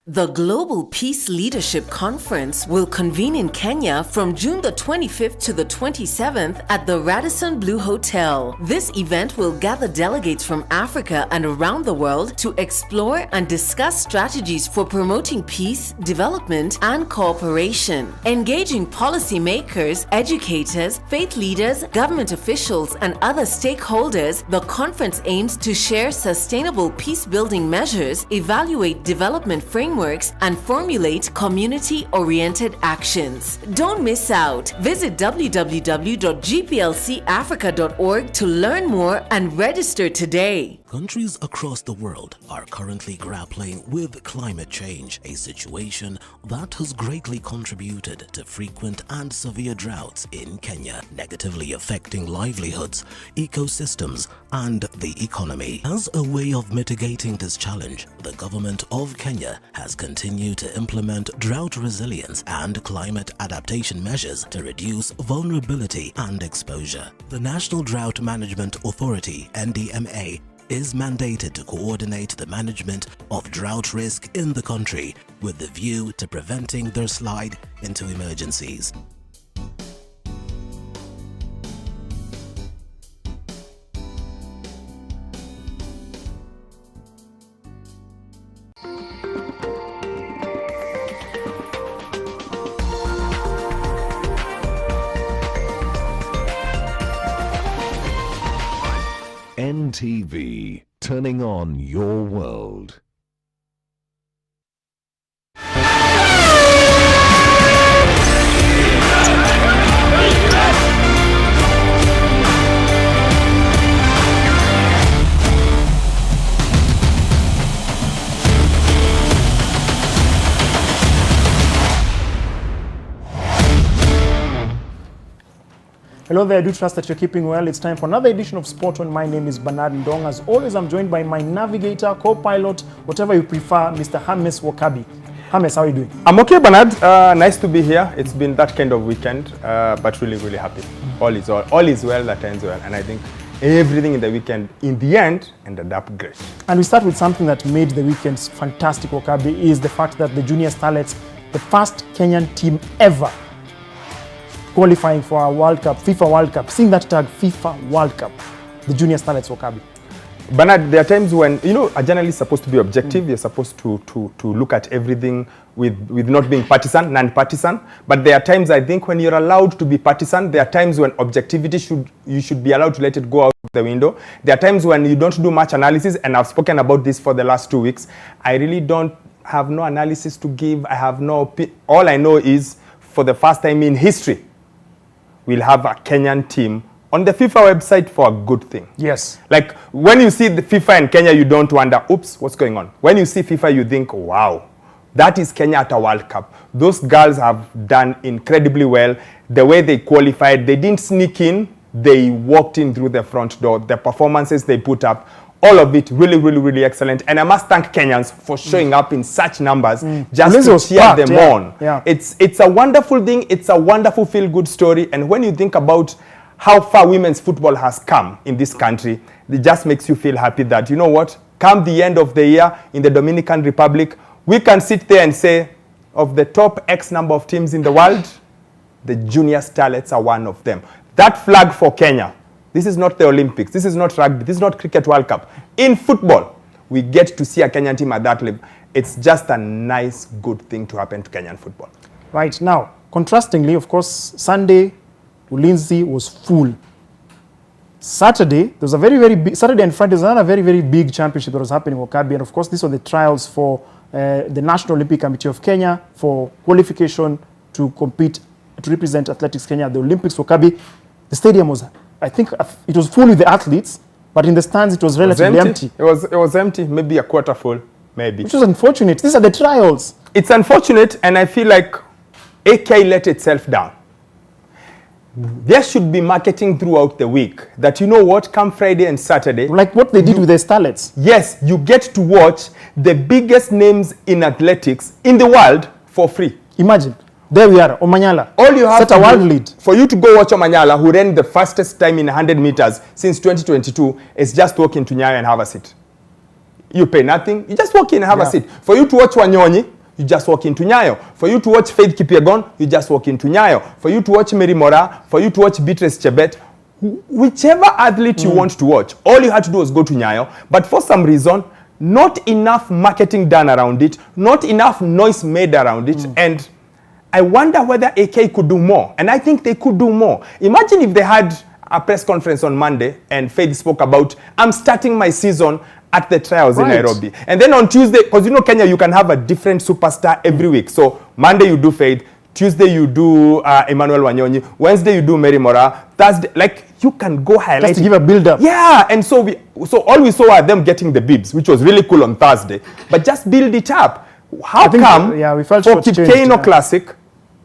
S12: The Global Peace Leadership Conference will convene in Kenya from June the 25th to the 27th at the Radisson Blu Hotel. This event will gather delegates from Africa and around the world to explore and discuss strategies for promoting peace, development, and cooperation. Engaging policymakers, educators, faith leaders, government officials, and other stakeholders, the conference aims to share sustainable peace-building measures, evaluate development frameworks, and formulate community-oriented actions. Don't miss out. Visit www.gplcafrica.org to learn more and register today.
S2: Countries across the world are currently grappling with climate change, a situation that has greatly contributed to frequent and severe droughts in Kenya, negatively affecting livelihoods, ecosystems, and the economy. As a way of mitigating this challenge, the government of Kenya has continued to implement drought resilience and climate adaptation measures to reduce vulnerability and exposure. The National Drought Management Authority, NDMA, is mandated to coordinate the management of drought risk in the country with the view to preventing their slide into emergencies.
S11: NTV, turning on your world.
S8: Hello there, I do trust that you're keeping well. It's time for another edition of Sport On. My name is Bernard Ndong. As always, I'm joined by my navigator, co-pilot, whatever you prefer, Mr. James Wakabi. James, how are you doing?
S15: I'm okay, Bernard. Nice to be here. It's been that kind of weekend, but really, really happy. All is well that ends well. And I think everything in the weekend, in the end, ended up great.
S8: And we start with something that made the weekends fantastic, Wakabi, is the fact that the Junior Starlets, the first Kenyan team ever qualifying for a World Cup, FIFA World Cup, seeing that tag FIFA World Cup, the Junior Starlets Wakabi.
S15: Bernard, there are times when, you know, a journalist is supposed to be objective. You're supposed to look at everything with not being partisan, non-partisan. But there are times, I think, when you're allowed to be partisan. There are times when objectivity you should be allowed to let it go out the window. There are times when you don't do much analysis, and I've spoken about this for the last 2 weeks. I really don't have no analysis to give. I have no, all I know is, for the first time in history, we'll have a Kenyan team on the FIFA website for a good thing.
S8: Yes.
S15: Like, when you see the FIFA in Kenya, you don't wonder, oops, what's going on? When you see FIFA, you think, wow, that is Kenya at a World Cup. Those girls have done incredibly well. The way they qualified, they didn't sneak in. They walked in through the front door. The performances they put up, all of it really, really, really excellent. And I must thank Kenyans for showing up in such numbers just to cheer them on.
S8: Yeah.
S15: It's a wonderful thing. It's a wonderful feel-good story. And when you think about how far women's football has come in this country, it just makes you feel happy that, you know what, come the end of the year in the Dominican Republic, we can sit there and say, of the top X number of teams in the world, the Junior Starlets are one of them. That flag for Kenya, this is not the Olympics, this is not rugby, this is not Cricket World Cup. In football, we get to see a Kenyan team at that level. It's just a nice, good thing to happen to Kenyan football.
S8: Right, now, contrastingly, of course, Sunday, Ulinzi was full. Saturday, there was a very, very big, Saturday and Friday, there was another very, very big championship that was happening in Wakabi. And of course, these were the trials for the National Olympic Committee of Kenya for qualification to compete, to represent Athletics Kenya at the Olympics. Wakabi, the stadium was, I think, it was full with the athletes, but in the stands, it was relatively empty.
S15: It was empty, maybe a quarter full, maybe.
S8: Which was unfortunate. These are the trials.
S15: It's unfortunate, and I feel like AK let itself down. There should be marketing throughout the week that, you know what, come Friday and Saturday.
S8: Like what they did with the Starlets.
S15: Yes, you get to watch the biggest names in athletics in the world for free.
S8: Imagine. There we are, Omanyala.
S15: All you have
S8: set a world lead.
S15: For you to go watch Omanyala, who ran the fastest time in 100 meters since 2022, is just walk into Nyayo and have a seat. You pay nothing, you just walk in and have a seat. For you to watch Wanyonyi, you just walk into Nyayo. For you to watch Faith Kipyegon, you just walk into Nyayo. For you to watch Mary Mora, for you to watch Beatrice Chebet, whichever athlete you want to watch, all you had to do was go to Nyayo. But for some reason, not enough marketing done around it, not enough noise made around it, and I wonder whether AK could do more. And I think they could do more. Imagine if they had a press conference on Monday and Faith spoke about, I'm starting my season at the trials in Nairobi. And then on Tuesday, because you know Kenya, you can have a different superstar every week. So Monday you do Faith, Tuesday you do Emmanuel Wanyonyi, Wednesday you do Mary Mora, Thursday, like you can go highlight.
S8: Just to give a build-up.
S15: Yeah, and so all we saw are them getting the bibs, which was really cool on Thursday. But just build it up. How come
S8: we felt
S15: for
S8: Kipkeino
S15: Classic,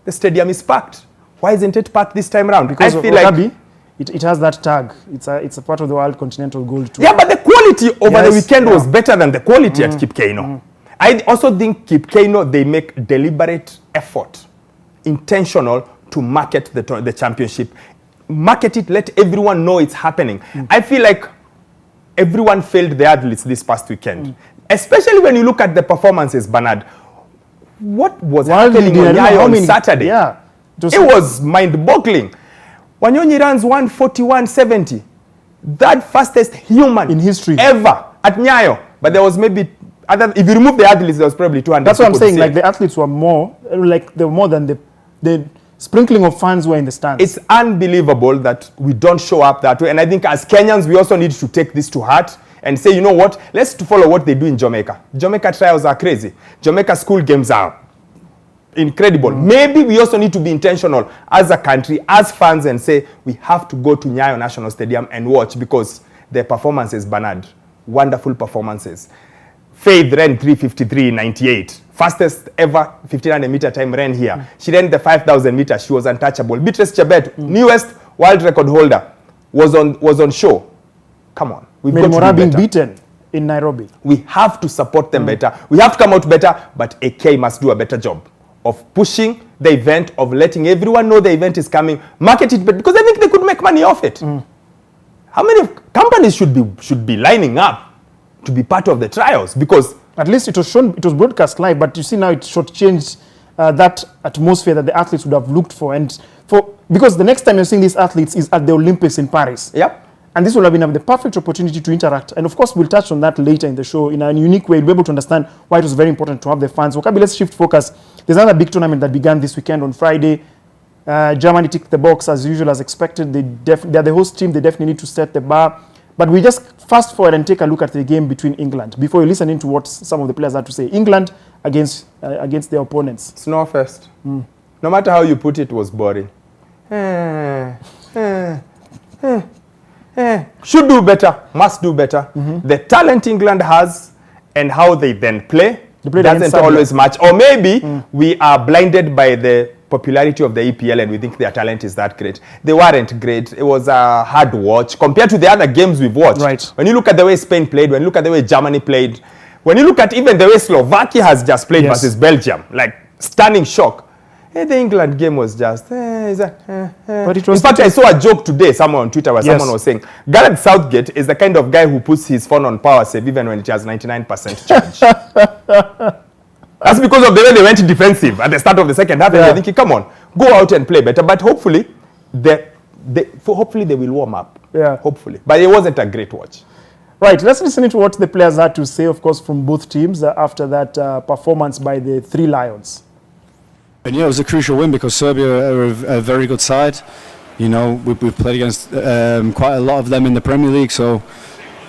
S15: the stadium is packed? Why isn't it packed this time around?
S8: Because
S15: I feel like
S8: Wakabi, it has that tag. It's a part of the World Continental Gold Tour.
S15: Yeah, but the quality over the weekend was better than the quality at Kipkeino. I also think Kipkeino, they make deliberate effort, intentional, to market the championship. Market it, let everyone know it's happening. I feel like everyone failed the athletes this past weekend. Especially when you look at the performances, Bernard. What was happening on Nyayo on Saturday?
S8: Yeah.
S15: It was mind-boggling. Wanyonyi runs 141.70. That fastest human
S8: in history
S15: ever at Nyayo. But there was maybe, if you remove the athletes, there was probably 200.
S8: That's what I'm saying. Like the athletes were more, like they were more than the sprinkling of fans were in the stands.
S15: It's unbelievable that we don't show up that way. And I think as Kenyans, we also need to take this to heart and say, you know what, let's follow what they do in Jamaica. Jamaica trials are crazy. Jamaica school games are incredible. Maybe we also need to be intentional as a country, as fans, and say we have to go to Nyayo National Stadium and watch, because their performances, Bernard, wonderful performances. Faith ran 3:53.98. Fastest ever 1500 meter time ran here. She ran the 5,000 meters. She was untouchable. Beatrice Chebet, newest world record holder, was on show. Come on. We've got to be
S8: being
S15: better.
S8: beaten in Nairobi.
S15: We have to support them better. We have to come out better, but AK must do a better job of pushing the event, of letting everyone know the event is coming, market it, because I think they could make money off it. How many companies should be lining up to be part of the trials? Because
S8: at least it was shown, it was broadcast live, but you see now it shortchanged that atmosphere that the athletes would have looked for, because the next time you're seeing these athletes is at the Olympics in Paris.
S15: Yep.
S8: And this will have been the perfect opportunity to interact. And of course, we'll touch on that later in the show in a unique way. We'll be able to understand why it was very important to have the fans. Wakabi, let's shift focus. There's another big tournament that began this weekend on Friday. Germany ticked the box as usual, as expected. They're the host team. They definitely need to set the bar. But we just fast forward and take a look at the game between England before you listen into what some of the players had to say. England against their opponents.
S15: Snowfest. No matter how you put it, was boring. Should do better, must do better. The talent England has and how they then play doesn't always match. Or maybe we are blinded by the popularity of the EPL and we think their talent is that great. They weren't great. It was a hard watch compared to the other games we've watched.
S8: Right.
S15: When you look at the way Spain played, when you look at the way Germany played, when you look at even the way Slovakia has just played versus Belgium, like stunning shock. The England game was just...
S8: But it was,
S15: in fact, I saw a joke today, someone on Twitter, where someone was saying, Gareth Southgate is the kind of guy who puts his phone on power save even when it has 99% charge. That's because of the way they went defensive at the start of the second half. And they're thinking, come on, go out and play better. But hopefully, they will warm up.
S8: Yeah.
S15: Hopefully. But it wasn't a great watch.
S8: Right, let's listen to what the players had to say, of course, from both teams after that performance by the Three Lions.
S13: And yeah, it was a crucial win because Serbia are a very good side. You know, we've played against quite a lot of them in the Premier League. So,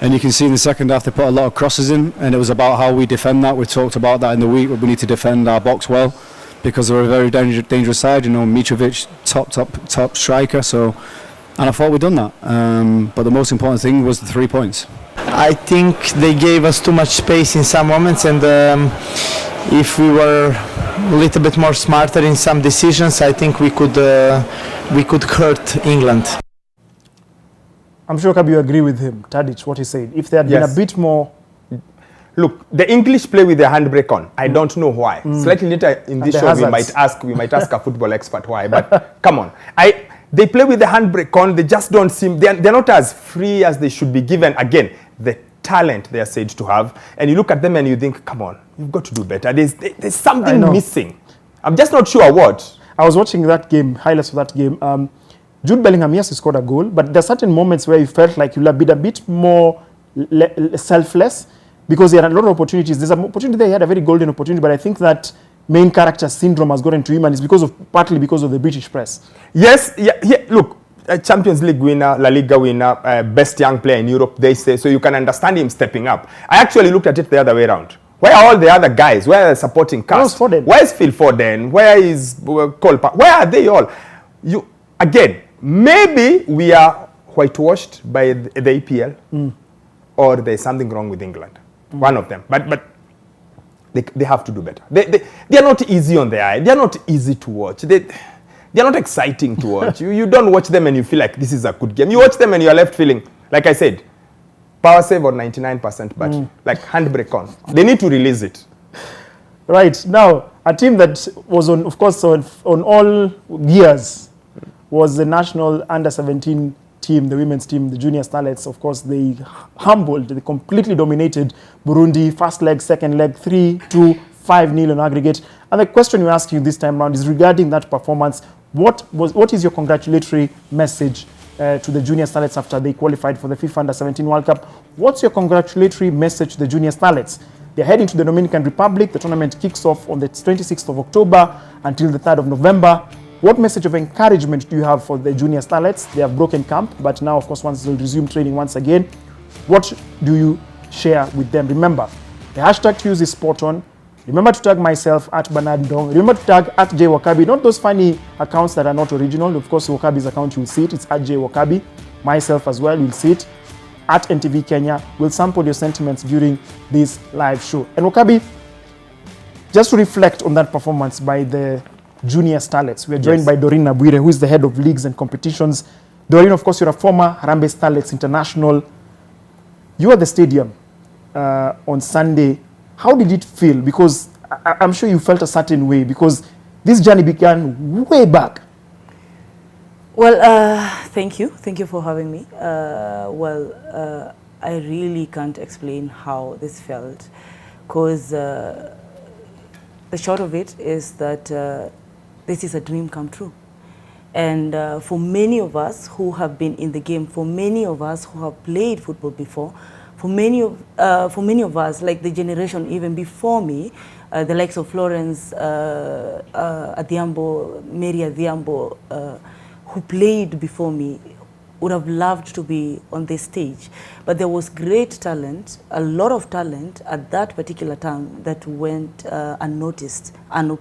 S13: and you can see in the second half they put a lot of crosses in, and it was about how we defend that. We talked about that in the week. We need to defend our box well because they're a very dangerous side. You know, Mitrovic, top striker. So, and I thought we'd done that. But the most important thing was the 3 points.
S9: I think they gave us too much space in some moments, and if we were a little bit more smarter in some decisions, I think we could hurt England.
S8: I'm sure Kabi, you agree with him, Tadic, what he said. If they had been a bit more...
S15: Look, the English play with their handbrake on. I don't know why. Slightly later in this show, we might ask a football expert why. But come on, they play with the handbrake on. They just don't seem. They're not as free as they should be given. Again, the talent they are said to have, and you look at them and you think, come on, you've got to do better. There's something missing. I'm just not sure what.
S8: I was watching that game, highlights of that game. Jude Bellingham, yes, he scored a goal, but there are certain moments where you felt like you'll have been a bit more selfless because he had a lot of opportunities. There's an opportunity there, he had a very golden opportunity, but I think that main character syndrome has gotten to him, and it's partly because of the British press.
S15: Yes, look, Champions League winner, La Liga winner, best young player in Europe, they say, so you can understand him stepping up. I actually looked at it the other way around. Where are all the other guys? Where are the supporting cast? Where is Phil Foden? Where is Cole? Where are they all? Again, maybe we are whitewashed by the EPL, or there's something wrong with England. One of them. But they have to do better. They are not easy on the eye. They are not easy to watch. They are not exciting to watch. You don't watch them and you feel like this is a good game. You watch them and you are left feeling, like I said, power save on 99%, but like handbrake on. They need to release it.
S8: Right. Now, a team that was on, of course, on all gears was the national under-17 team, the women's team, the junior starlets. Of course, they completely dominated Burundi. First leg, second leg, 3-2, 5-0 on aggregate. And the question we ask you this time around is regarding that performance. What is your congratulatory message to the junior starlets after they qualified for the FIFA Under-17 World Cup? What's your congratulatory message to the junior starlets? They're heading to the Dominican Republic. The tournament kicks off on the 26th of October until the 3rd of November. What message of encouragement do you have for the junior starlets? They have broken camp, but now, of course, once they'll resume training once again, what do you share with them? Remember, the hashtag to use is spot on. Remember to tag myself at Bernard Ndong. Remember to tag at J Wakabi. Not those funny accounts that are not original. Of course, Wakabi's account, you'll see it. It's at J Wakabi. Myself as well, you'll see it. At NTV Kenya. We'll sample your sentiments during this live show. And Wakabi, just to reflect on that performance by the junior starlets, we are joined by Doreen Nabwire, who is the head of leagues and competitions. Doreen, of course, you're a former Harambee Starlets International. You were at the stadium on Sunday. How did it feel? Because I'm sure you felt a certain way, because this journey began way back.
S16: Well, thank you. Thank you for having me. I really can't explain how this felt, because the short of it is that this is a dream come true. And for many of us who have been in the game, for many of us who have played football before, for many of us, like the generation even before me, the likes of Florence Adhiambo, Mary Adhiambo, who played before me, would have loved to be on this stage. But there was great talent, a lot of talent at that particular time that went unnoticed and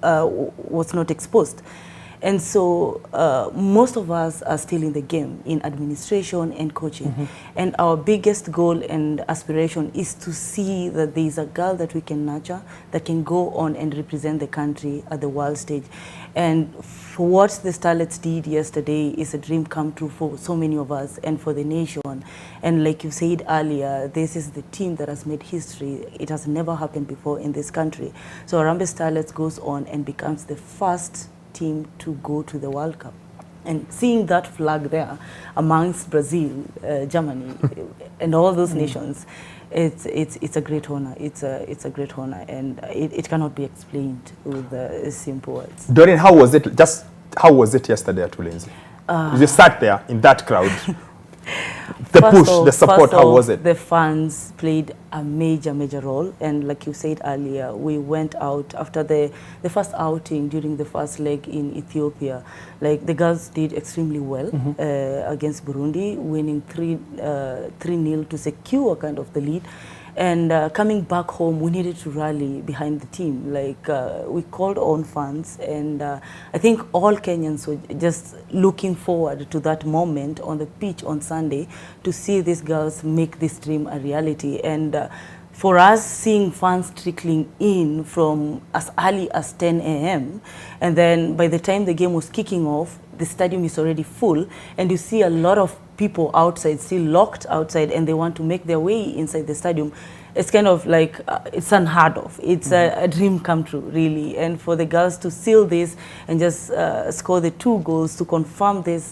S16: was not exposed. And so most of us are still in the game, in administration and coaching. And our biggest goal and aspiration is to see that there is a girl that we can nurture, that can go on and represent the country at the world stage. And for what the Starlets did yesterday is a dream come true for so many of us and for the nation. And like you said earlier, this is the team that has made history. It has never happened before in this country. So Harambee Starlets goes on and becomes the first team to go to the World Cup. And seeing that flag there amongst Brazil, Germany, and all those nations, it's a great honor. It's a great honor, and it cannot be explained with simple words.
S15: Doreen, how was it? How was it yesterday at Ulinzi? You sat there in that crowd. The push, the support, how was it?
S16: The fans played a major role, and like you said earlier, we went out after the first outing during the first leg in Ethiopia. Like the girls did extremely well against Burundi, winning 3-0 to secure kind of the lead. And coming back home, we needed to rally behind the team. Like we called on fans, and I think all Kenyans were just looking forward to that moment on the pitch on Sunday to see these girls make this dream a reality. And for us, seeing fans trickling in from as early as 10 a.m. and then by the time the game was kicking off, the stadium is already full, and you see a lot of people outside, still locked outside, and they want to make their way inside the stadium. It's kind of like, it's unheard of. It's a dream come true, really. And for the girls to seal this and just score the 2 goals to confirm this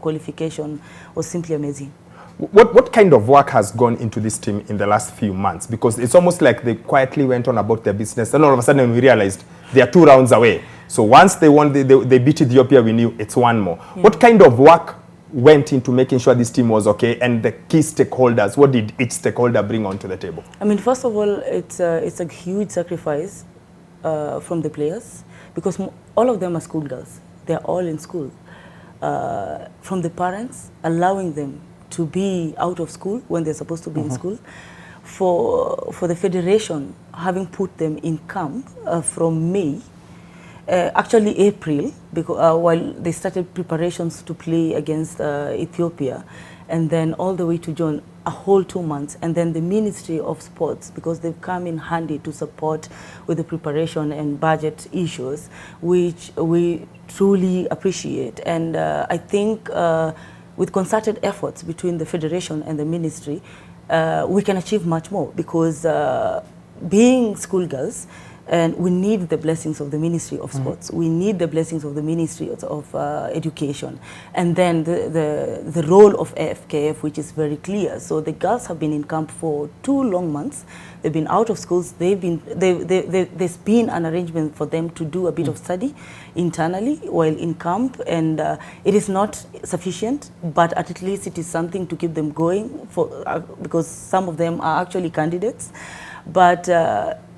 S16: qualification was simply amazing.
S15: What kind of work has gone into this team in the last few months? Because it's almost like they quietly went on about their business, and all of a sudden we realized they are 2 rounds away. So once they won, they beat Ethiopia, we knew it's one more. Yeah. What kind of work went into making sure this team was okay, and the key stakeholders, what did each stakeholder bring onto the table?
S16: I mean, first of all, it's a huge sacrifice from the players, because all of them are schoolgirls. They're all in school. From the parents, allowing them to be out of school when they're supposed to be in school. For the federation, having put them in camp from May, actually April, because while they started preparations to play against Ethiopia, and then all the way to June, a whole 2 months, and then the Ministry of Sports, because they've come in handy to support with the preparation and budget issues, which we truly appreciate. And I think with concerted efforts between the federation and the ministry, we can achieve much more, because being schoolgirls, and we need the blessings of the Ministry of Sports. We need the blessings of the Ministry of Education. And then the role of FKF, which is very clear. So the girls have been in camp for 2 long months. They've been out of schools. There's been an arrangement for them to do a bit of study internally while in camp. And it is not sufficient, but at least it is something to keep them going, because some of them are actually candidates. But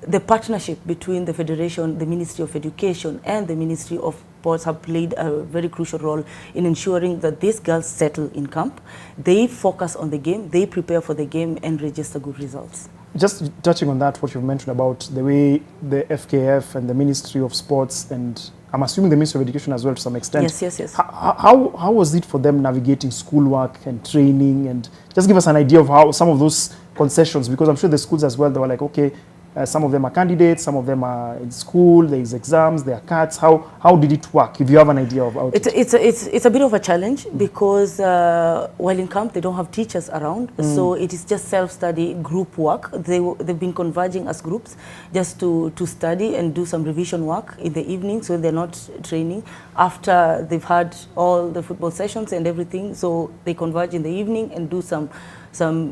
S16: the partnership between the Federation, the Ministry of Education, and the Ministry of Sports have played a very crucial role in ensuring that these girls settle in camp. They focus on the game, they prepare for the game, and register good results.
S8: Just touching on that, what you've mentioned about the way the FKF and the Ministry of Sports, and I'm assuming the Ministry of Education as well to some extent.
S16: Yes.
S8: How was it for them navigating schoolwork and training? And just give us an idea of how some of those concessions, because I'm sure the schools as well, they were like, okay, some of them are candidates, some of them are in school, there's exams, there are cuts. How did it work, if you have an idea of how
S16: it's a bit of a challenge, because while in camp they don't have teachers around, so it is just self-study, group work. They've been converging as groups just to study and do some revision work in the evening, so they're not training after they've had all the football sessions and everything, so they converge in the evening and do some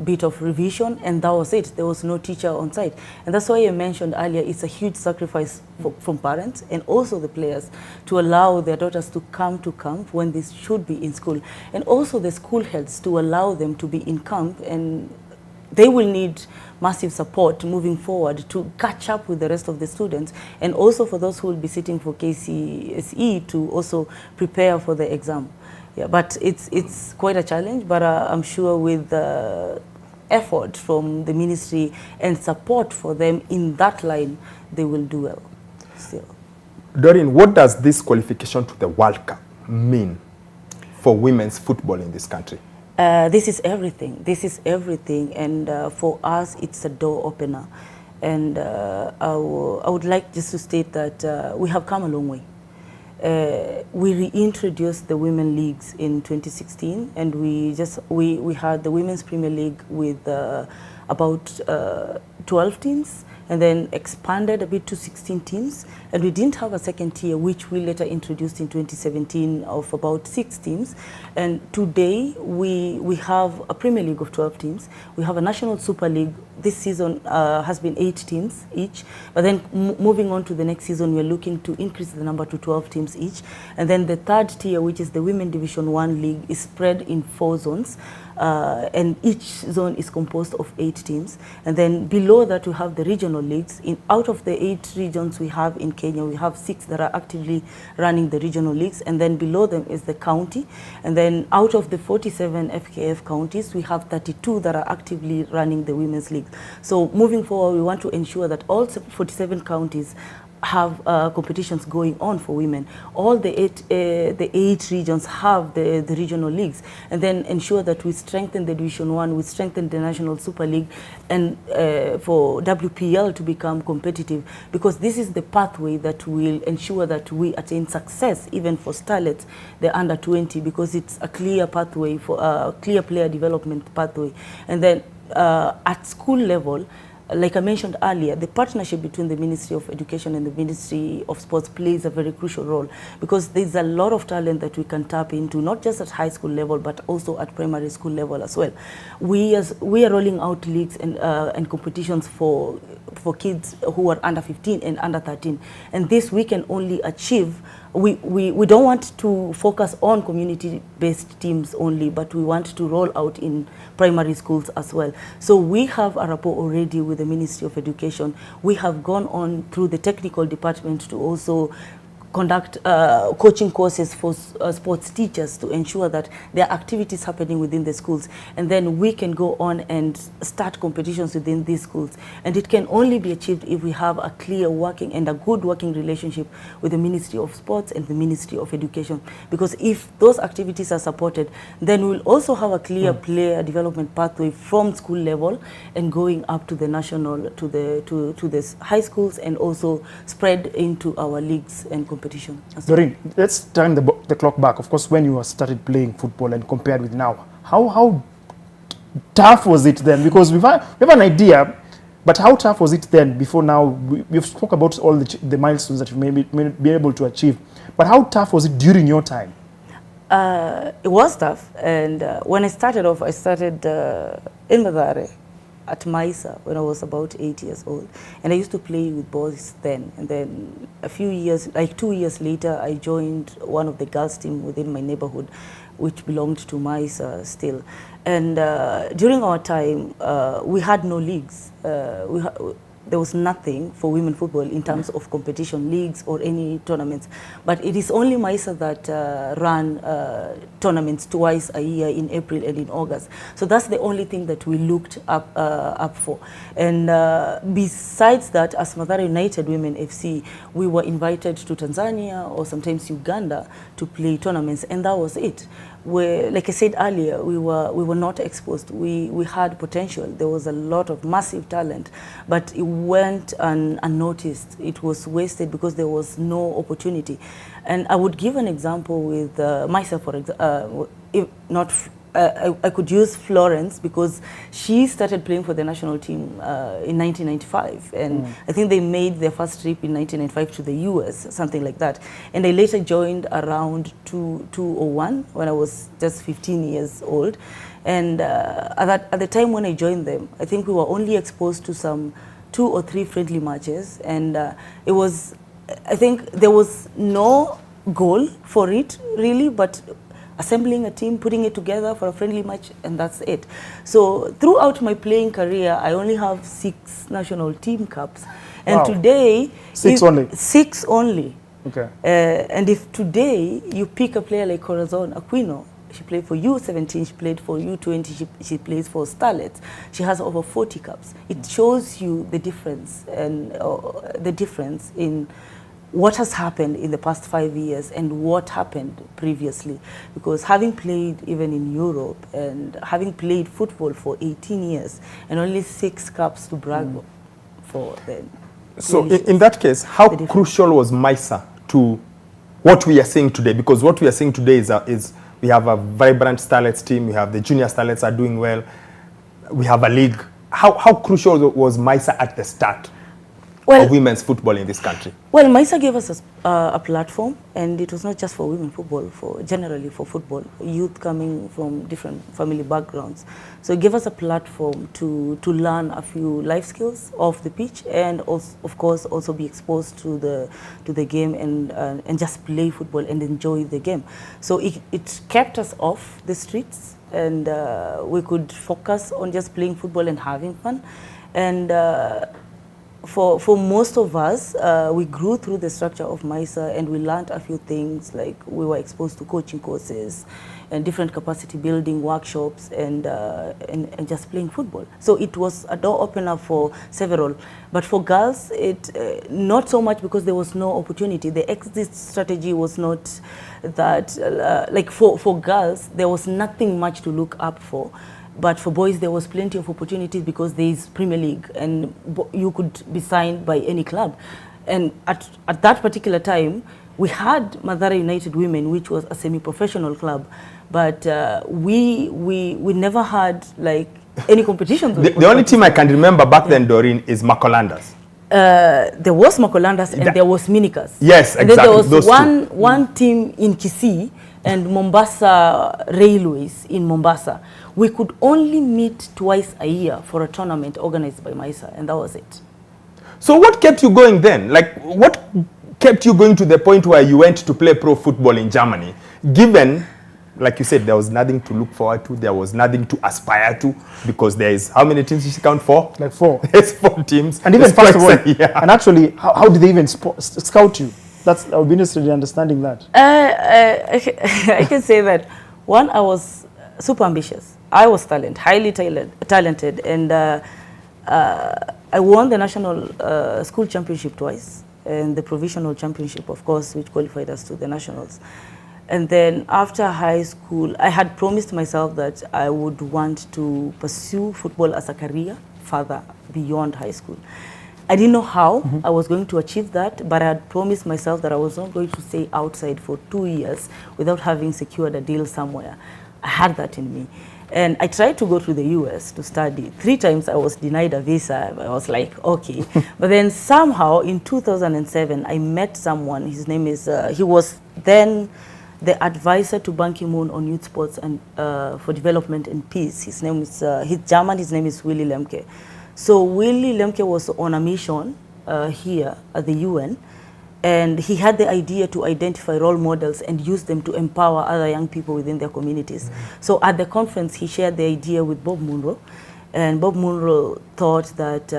S16: bit of revision, and that was it. There was no teacher on site. And that's why I mentioned earlier, it's a huge sacrifice from parents and also the players to allow their daughters to come to camp when they should be in school. And also the school heads to allow them to be in camp, and they will need massive support moving forward to catch up with the rest of the students, and also for those who will be sitting for KCSE to also prepare for the exam. Yeah, but it's quite a challenge, but I'm sure with effort from the ministry and support for them in that line, they will do well still.
S15: Doreen, what does this qualification to the World Cup mean for women's football in this country?
S16: This is everything. This is everything, and for us, it's a door opener. And I would like just to state that we have come a long way. We reintroduced the women leagues in 2016, and we had the Women's Premier League with about 12 teams, and then expanded a bit to 16 teams. And we didn't have a second tier, which we later introduced in 2017 of about 6 teams. And today we have a Premier League of 12 teams. We have a National Super League. This season has been 8 teams each. But then moving on to the next season, we're looking to increase the number to 12 teams each. And then the third tier, which is the Women Division 1 League, is spread in 4 zones. And each zone is composed of 8 teams. And then below that, we have the regional leagues. Out of the 8 regions we have in Kenya, we have 6 that are actively running the regional leagues. And then below them is the county. And then out of the 47 FKF counties, we have 32 that are actively running the women's league. So moving forward, we want to ensure that all 47 counties have competitions going on for women. All the eight regions have the regional leagues, and then ensure that we strengthen the Division 1, we strengthen the National Super League, and for WPL to become competitive, because this is the pathway that will ensure that we attain success even for starlets, the under 20, because it's a clear pathway for a clear player development pathway. And then at school level, like I mentioned earlier, the partnership between the Ministry of Education and the Ministry of Sports plays a very crucial role, because there's a lot of talent that we can tap into, not just at high school level, but also at primary school level as well. We are rolling out leagues and competitions for kids who are under 15 and under 13. And this we can only achieve. We don't want to focus on community-based teams only, but we want to roll out in primary schools as well. So we have a rapport already with the Ministry of Education. We have gone on through the technical department to also conduct coaching courses for sports teachers to ensure that there are activities happening within the schools, and then we can go on and start competitions within these schools. And it can only be achieved if we have a clear working and a good working relationship with the Ministry of Sports and the Ministry of Education, because if those activities are supported, then we'll also have a clear player development pathway from school level and going up to the national, to the high schools, and also spread into our leagues and competition.
S8: Doreen, let's turn the clock back. Of course, when you started playing football and compared with now, how tough was it then? Because we have an idea, but how tough was it then before now? We've spoke about all the milestones that you may be able to achieve, but how tough was it during your time?
S16: It was tough, and when I started off, I started in Mathare at Maisa when I was about 8 years old, and I used to play with boys then. And then a few years, like 2 years later, I joined one of the girls' team within my neighborhood, which belonged to Maisa still. And during our time, we had no leagues. There was nothing for women football in terms of competition leagues or any tournaments. But it is only Maisa that ran tournaments twice a year, in April and in August. So that's the only thing that we looked up for. And besides that, as Mathare United Women FC, we were invited to Tanzania or sometimes Uganda to play tournaments, and that was it. Where, like I said earlier, we were not exposed. We had potential. There was a lot of massive talent, but it went unnoticed. It was wasted because there was no opportunity. And I would give an example with myself, for example, I could use Florence, because she started playing for the national team in 1995, and I think they made their first trip in 1995 to the US, something like that. And I later joined around 2001 when I was just 15 years old. And at the time when I joined them, I think we were only exposed to some 2 or 3 friendly matches, and it was, I think there was no goal for it really, but assembling a team, putting it together for a friendly match, and that's it. So throughout my playing career, I only have 6 national team caps. And today...
S8: 6 only?
S16: 6 only.
S8: Okay.
S16: And if today you pick a player like Corazon Aquino, she played for U17, she played for U20, she plays for Starlets. She has over 40 caps. It shows you the difference, and the difference in what has happened in the past 5 years and what happened previously. Because having played even in Europe and having played football for 18 years and only 6 caps to brag for then.
S15: So in that case, how crucial was Maisa to what we are seeing today? Because what we are seeing today is we have a vibrant Starlets team, we have the junior Starlets are doing well, we have a league. How crucial was Maisa at the start of women's football in this country?
S16: Well, Maisa gave us a platform, and it was not just for women football, generally for football, youth coming from different family backgrounds. So it gave us a platform to learn a few life skills off the pitch, and also, of course, also be exposed to the game and just play football and enjoy the game. So it kept us off the streets, and we could focus on just playing football and having fun. And for most of us, we grew through the structure of Maisa, and we learned a few things, like we were exposed to coaching courses and different capacity building workshops, and just playing football. So it was a door opener for several. But for girls, it not so much, because there was no opportunity. The exit strategy was not that, like for girls, there was nothing much to look up for. But for boys, there was plenty of opportunities because there is Premier League, and you could be signed by any club. And at that particular time, we had Mathare United Women, which was a semi-professional club, but we never had like any competitions.
S15: The only team I can remember back then, Doreen, is Macolandas.
S16: There was Macolandas and there was Minicas.
S15: Yes,
S16: and
S15: exactly.
S16: Then there was
S15: Those
S16: one team in Kisii and Mombasa Railways in Mombasa. We could only meet twice a year for a tournament organized by MISA, and that was it.
S15: So what kept you going then? Like, what kept you going to the point where you went to play pro football in Germany, given, like you said, there was nothing to look forward to, there was nothing to aspire to, because there is, how many teams did you count? 4?
S8: Like 4.
S15: There's 4 teams.
S8: And even first of all,
S15: yeah.
S8: and actually, how did they even scout you? I would be interested in understanding that.
S16: I can say that, one, I was super ambitious. I was highly talented, and I won the national school championship twice, and the provisional championship, of course, which qualified us to the nationals. And then after high school, I had promised myself that I would want to pursue football as a career further beyond high school. I didn't know how I was going to achieve that, but I had promised myself that I was not going to stay outside for 2 years without having secured a deal somewhere. I had that in me. And I tried to go to the US to study. 3 times I was denied a visa. I was like, okay. But then somehow in 2007, I met someone. His name is, he was then the advisor to Ban Ki-moon on youth sports and for development and peace. His name is, he's German, his name is Willy Lemke. So Willy Lemke was on a mission here at the UN, and he had the idea to identify role models and use them to empower other young people within their communities. So at the conference, he shared the idea with Bob Munro, and Bob Munro thought that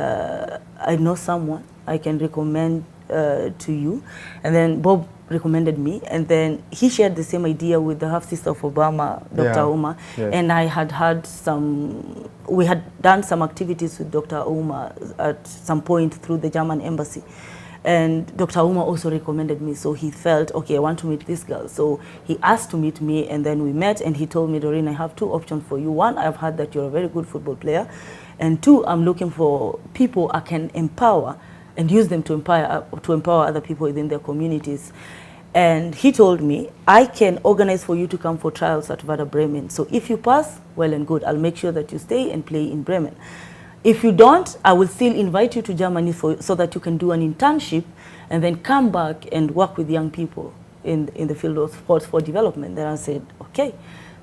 S16: I know someone I can recommend to you, and then Bob recommended me, and then he shared the same idea with the half-sister of Obama, Dr. Uma, and I had we had done some activities with Dr. Uma at some point through the German embassy. And Dr. Uma also recommended me, so he felt, okay, I want to meet this girl. So he asked to meet me, and then we met, and he told me, Doreen, I have 2 options for you. 1, I've heard that you're a very good football player, and 2, I'm looking for people I can empower and use them to empower other people within their communities. And he told me, I can organize for you to come for trials at Werder Bremen. So if you pass, well and good. I'll make sure that you stay and play in Bremen. If you don't, I will still invite you to Germany so that you can do an internship and then come back and work with young people in the field of sports for development. Then I said, okay.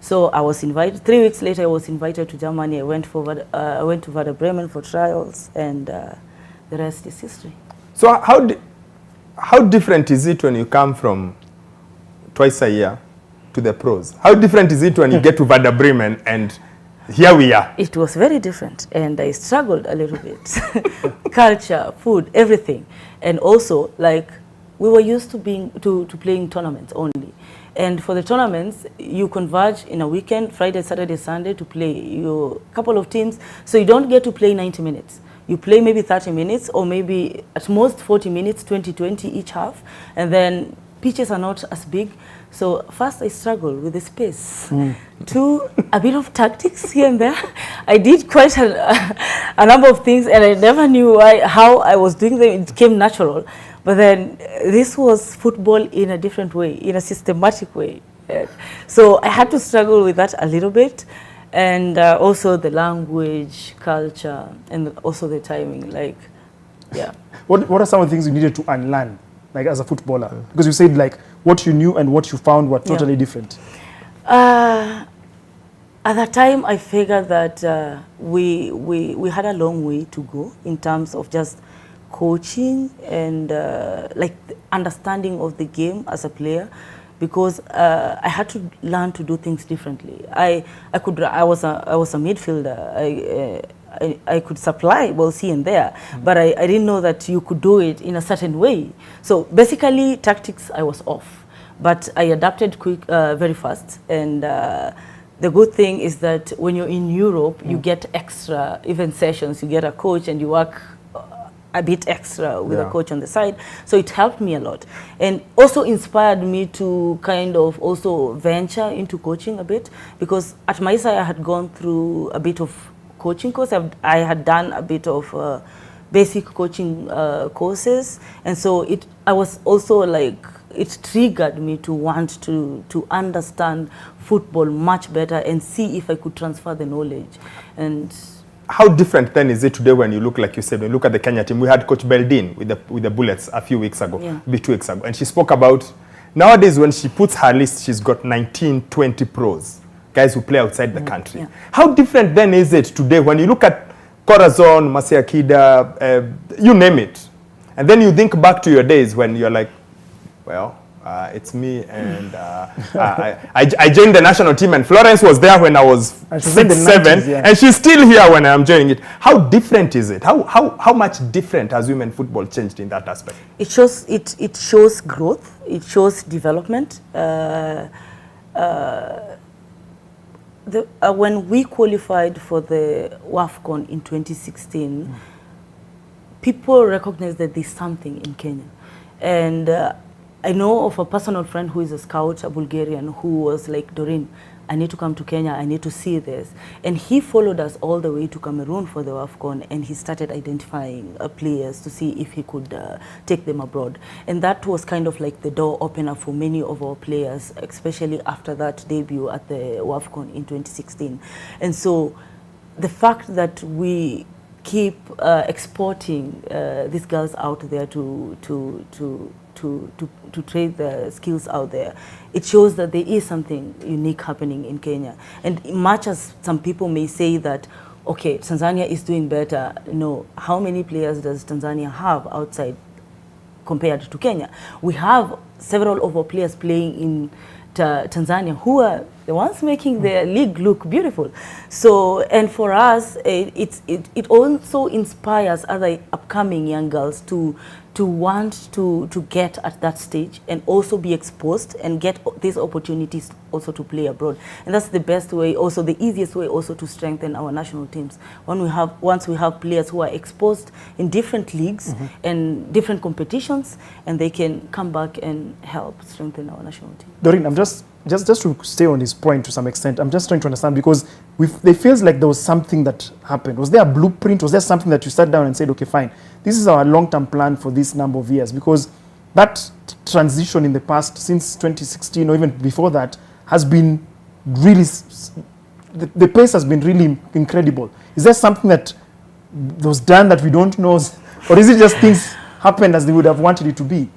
S16: So I was invited. 3 weeks later, I was invited to Germany. I went to Werder Bremen for trials, and the rest is history.
S15: So how different is it when you come from twice a year to the pros? How different is it when you get to Werder Bremen and here we are?
S16: It was very different, and I struggled a little bit. Culture, food, everything. And also, like, we were used to playing tournaments only. And for the tournaments, you converge in a weekend, Friday, Saturday, Sunday, to play your couple of teams. So you don't get to play 90 minutes. You play maybe 30 minutes or maybe at most 40 minutes, 20-20 each half. And then pitches are not as big. So first I struggled with the space. 2, a bit of tactics here and there. I did quite a number of things, and I never knew how I was doing them. It came natural. But then this was football in a different way, in a systematic way. So I had to struggle with that a little bit. And also the language, culture, and also the timing, like, yeah.
S8: What are some of the things you needed to unlearn, like as a footballer? Because you said like what you knew and what you found were totally different.
S16: At that time, I figured that we had a long way to go in terms of just coaching and like the understanding of the game as a player, because I had to learn to do things differently. I was a midfielder. I could supply balls here and there, but I didn't know that you could do it in a certain way. So basically, tactics I was off, but I adapted very fast. And the good thing is that when you're in Europe, you get extra even sessions. You get a coach and you work a bit extra with a coach on the side. So it helped me a lot, and also inspired me to kind of also venture into coaching a bit, because at MISA I had gone through a bit of coaching course. I had done a bit of basic coaching courses, and so I was also like it triggered me to want to understand football much better and see if I could transfer the knowledge. And
S15: how different then is it today when you look, like you said, when you look at the Kenya team? We had Coach Beldin with the Bullets a few weeks ago, maybe 2 weeks ago, and she spoke about nowadays when she puts her list, she's got 19, 20 pros, guys who play outside the country. Yeah. How different then is it today when you look at Corazon, Masia Kida, you name it, and then you think back to your days when you're like, well, it's me, and I joined the national team, and Florence was there when I was 6, 7, and she's still here when I'm joining it. How different is it? How much different has women football changed in that aspect?
S16: It shows growth. It shows development. When we qualified for the WAFCON in 2016, people recognized that there's something in Kenya, and I know of a personal friend who is a scout, a Bulgarian, who was like, Doreen, I need to come to Kenya, I need to see this. And he followed us all the way to Cameroon for the WAFCON, and he started identifying players to see if he could take them abroad. And that was kind of like the door opener for many of our players, especially after that debut at the WAFCON in 2016. And so the fact that we keep exporting these girls out there to trade the skills out there, it shows that there is something unique happening in Kenya. And much as some people may say that, okay, Tanzania is doing better, no, how many players does Tanzania have outside compared to Kenya? We have several of our players playing in Tanzania who are the ones making the league look beautiful. So, and for us, it also inspires other upcoming young girls to want to get at that stage and also be exposed and get these opportunities also to play abroad. And that's the best way, also the easiest way also to strengthen our national teams. Once we have players who are exposed in different leagues and different competitions, and they can come back and help strengthen our national team.
S8: Doreen, I'm just to stay on this point to some extent, I'm just trying to understand, because it feels like there was something that happened. Was there a blueprint? Was there something that you sat down and said, okay, fine, this is our long-term plan for this number of years? Because that transition in the past, since 2016 or even before that, has been really, the pace has been really incredible. Is there something that was done that we don't know? Or is it just things happened as they would have wanted it to be?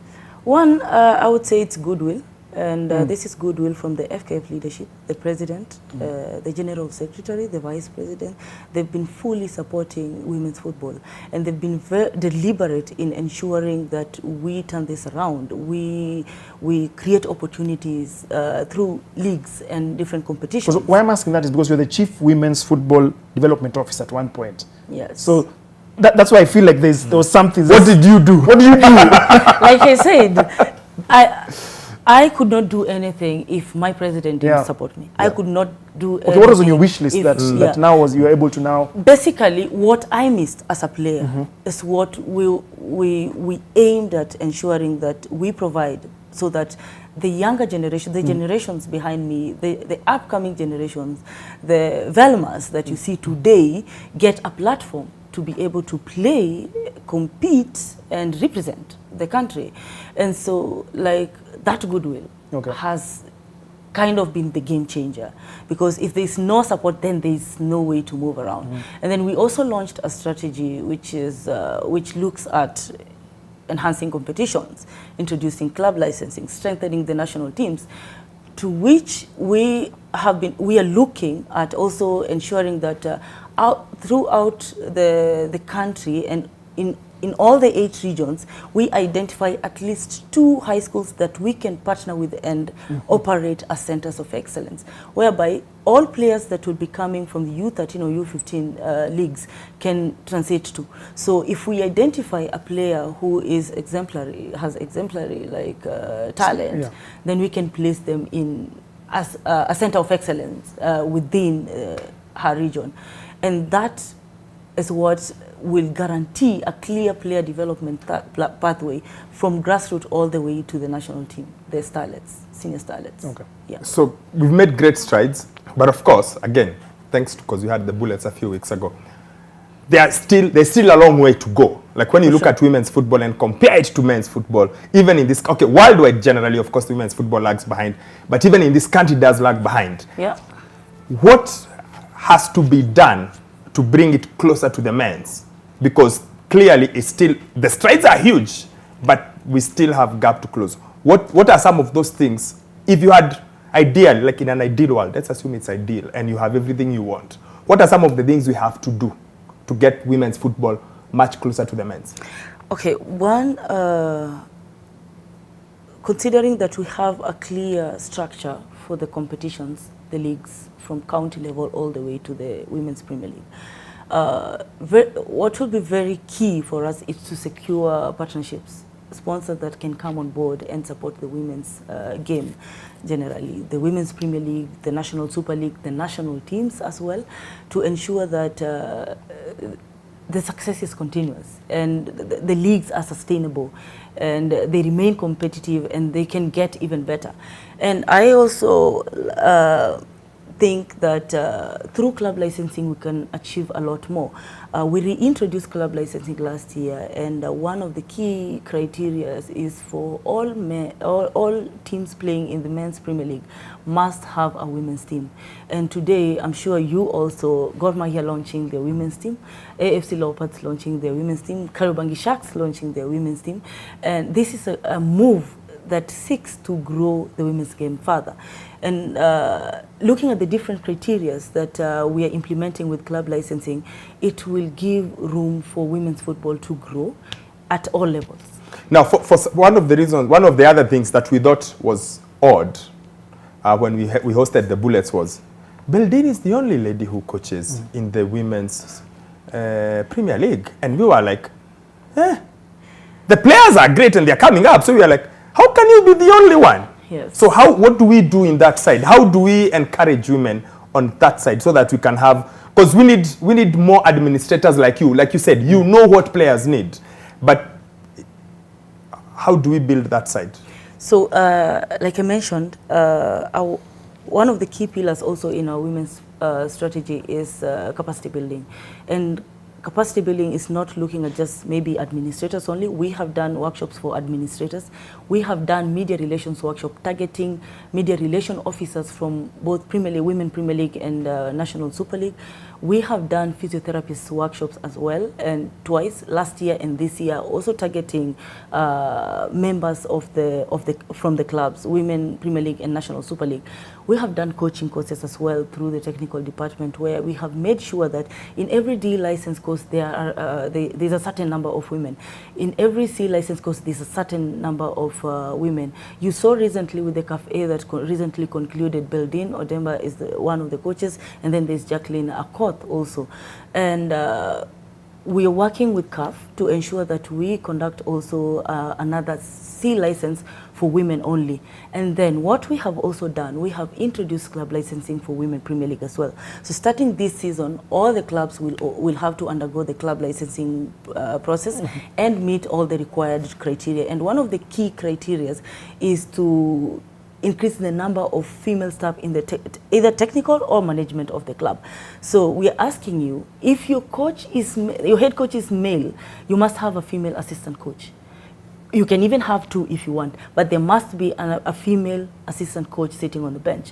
S16: One, I would say it's goodwill. And this is goodwill from the FKF leadership, the president, the general secretary, the vice president. They've been fully supporting women's football, and they've been very deliberate in ensuring that we turn this around. We create opportunities through leagues and different competitions.
S8: Why I'm asking that is because you're the chief women's football development officer at one point.
S16: Yes.
S8: So that's why I feel like there was something.
S15: What did you do? What did you do?
S16: Like I said, I could not do anything if my president didn't support me. I could not do anything.
S8: Okay, what was on your wish list that now you were able to now?
S16: Basically, what I missed as a player is what we aimed at ensuring that we provide, so that the younger generation, the generations behind me, the upcoming generations, the Velmas that you see today get a platform to be able to play, compete, and represent the country. And so, like, that goodwill has kind of been the game changer, because if there's no support, then there's no way to move around. And then we also launched a strategy which looks at enhancing competitions, introducing club licensing, strengthening the national teams, to which we are looking at also ensuring that throughout the country and in all the 8 regions, we identify at least 2 high schools that we can partner with and operate as centers of excellence, whereby all players that will be coming from the U13 or U15 leagues can transit to. So if we identify a player who is exemplary, has exemplary talent, then we can place them in as a center of excellence within her region. And that is what will guarantee a clear player development pathway from grassroots all the way to the national team, the starlets, senior starlets.
S15: Okay. Yeah. So we've made great strides, but of course, again, thanks because you had the Bullets a few weeks ago, there's still a long way to go. Like when you look at women's football and compare it to men's football, even in this, okay, worldwide generally, of course, women's football lags behind, but even in this country it does lag behind.
S16: Yeah.
S15: What has to be done to bring it closer to the men's? Because clearly it's still, the strides are huge, but we still have gap to close. What are some of those things? If you had ideal, like in an ideal world, let's assume it's ideal and you have everything you want, what are some of the things we have to do to get women's football much closer to the men's?
S16: Okay, one, considering that we have a clear structure for the competitions, the leagues, from county level all the way to the Women's Premier League, what will be very key for us is to secure partnerships, sponsors that can come on board and support the women's game generally. The Women's Premier League, the National Super League, the national teams as well, to ensure that the success is continuous and the leagues are sustainable and they remain competitive and they can get even better. And I also think that through club licensing we can achieve a lot more. We reintroduced club licensing last year, and one of the key criteria is for all teams playing in the Men's Premier League must have a women's team. And today, I'm sure you also, Gor Mahia launching their women's team, AFC Leopards launching their women's team, Kariobangi Sharks launching their women's team, and this is a move that seeks to grow the women's game further. And looking at the different criteria that we are implementing with club licensing, it will give room for women's football to grow at all levels.
S15: Now, for one of the reasons, one of the other things that we thought was odd when we hosted the Bullets was, Beldin is the only lady who coaches in the Women's Premier League. And we were like, the players are great and they're coming up. So we were like, how can you be the only one?
S16: Yes.
S15: So what do we do in that side? How do we encourage women on that side so that we can have, because we need more administrators like you said, you know what players need, but how do we build that side?
S16: So like I mentioned, one of the key pillars also in our women's strategy is capacity building. And capacity building is not looking at just maybe administrators only. We have done workshops for administrators. We have done media relations workshop targeting media relation officers from both Premier League, Women Premier League and National Super League. We have done physiotherapist workshops as well, and twice last year and this year, also targeting members from the clubs, Women Premier League and National Super League. We have done coaching courses as well through the technical department, where we have made sure that in every D license course there's a certain number of women. In every C license course there's a certain number of women. You saw recently with the CAF A that recently concluded, Beldin Odemba is one of the coaches, and then there's Jacqueline Akot also. And we are working with CAF to ensure that we conduct also another C license for women only. And then what we have also done, we have introduced club licensing for Women Premier League as well. So starting this season, all the clubs will have to undergo the club licensing process and meet all the required criteria. And one of the key criteria is to increase the number of female staff in the either technical or management of the club. So we are asking you, if your head coach is male, you must have a female assistant coach. You can even have two if you want, but there must be a female assistant coach sitting on the bench.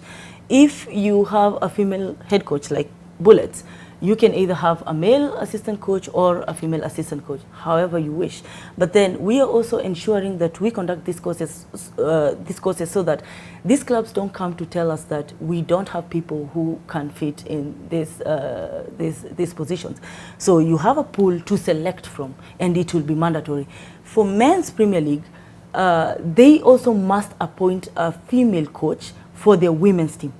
S16: If you have a female head coach like Bullets, you can either have a male assistant coach or a female assistant coach, however you wish. But then we are also ensuring that we conduct these courses so that these clubs don't come to tell us that we don't have people who can fit in these positions. So you have a pool to select from, and it will be mandatory. For Men's Premier League, they also must appoint a female coach for their women's team.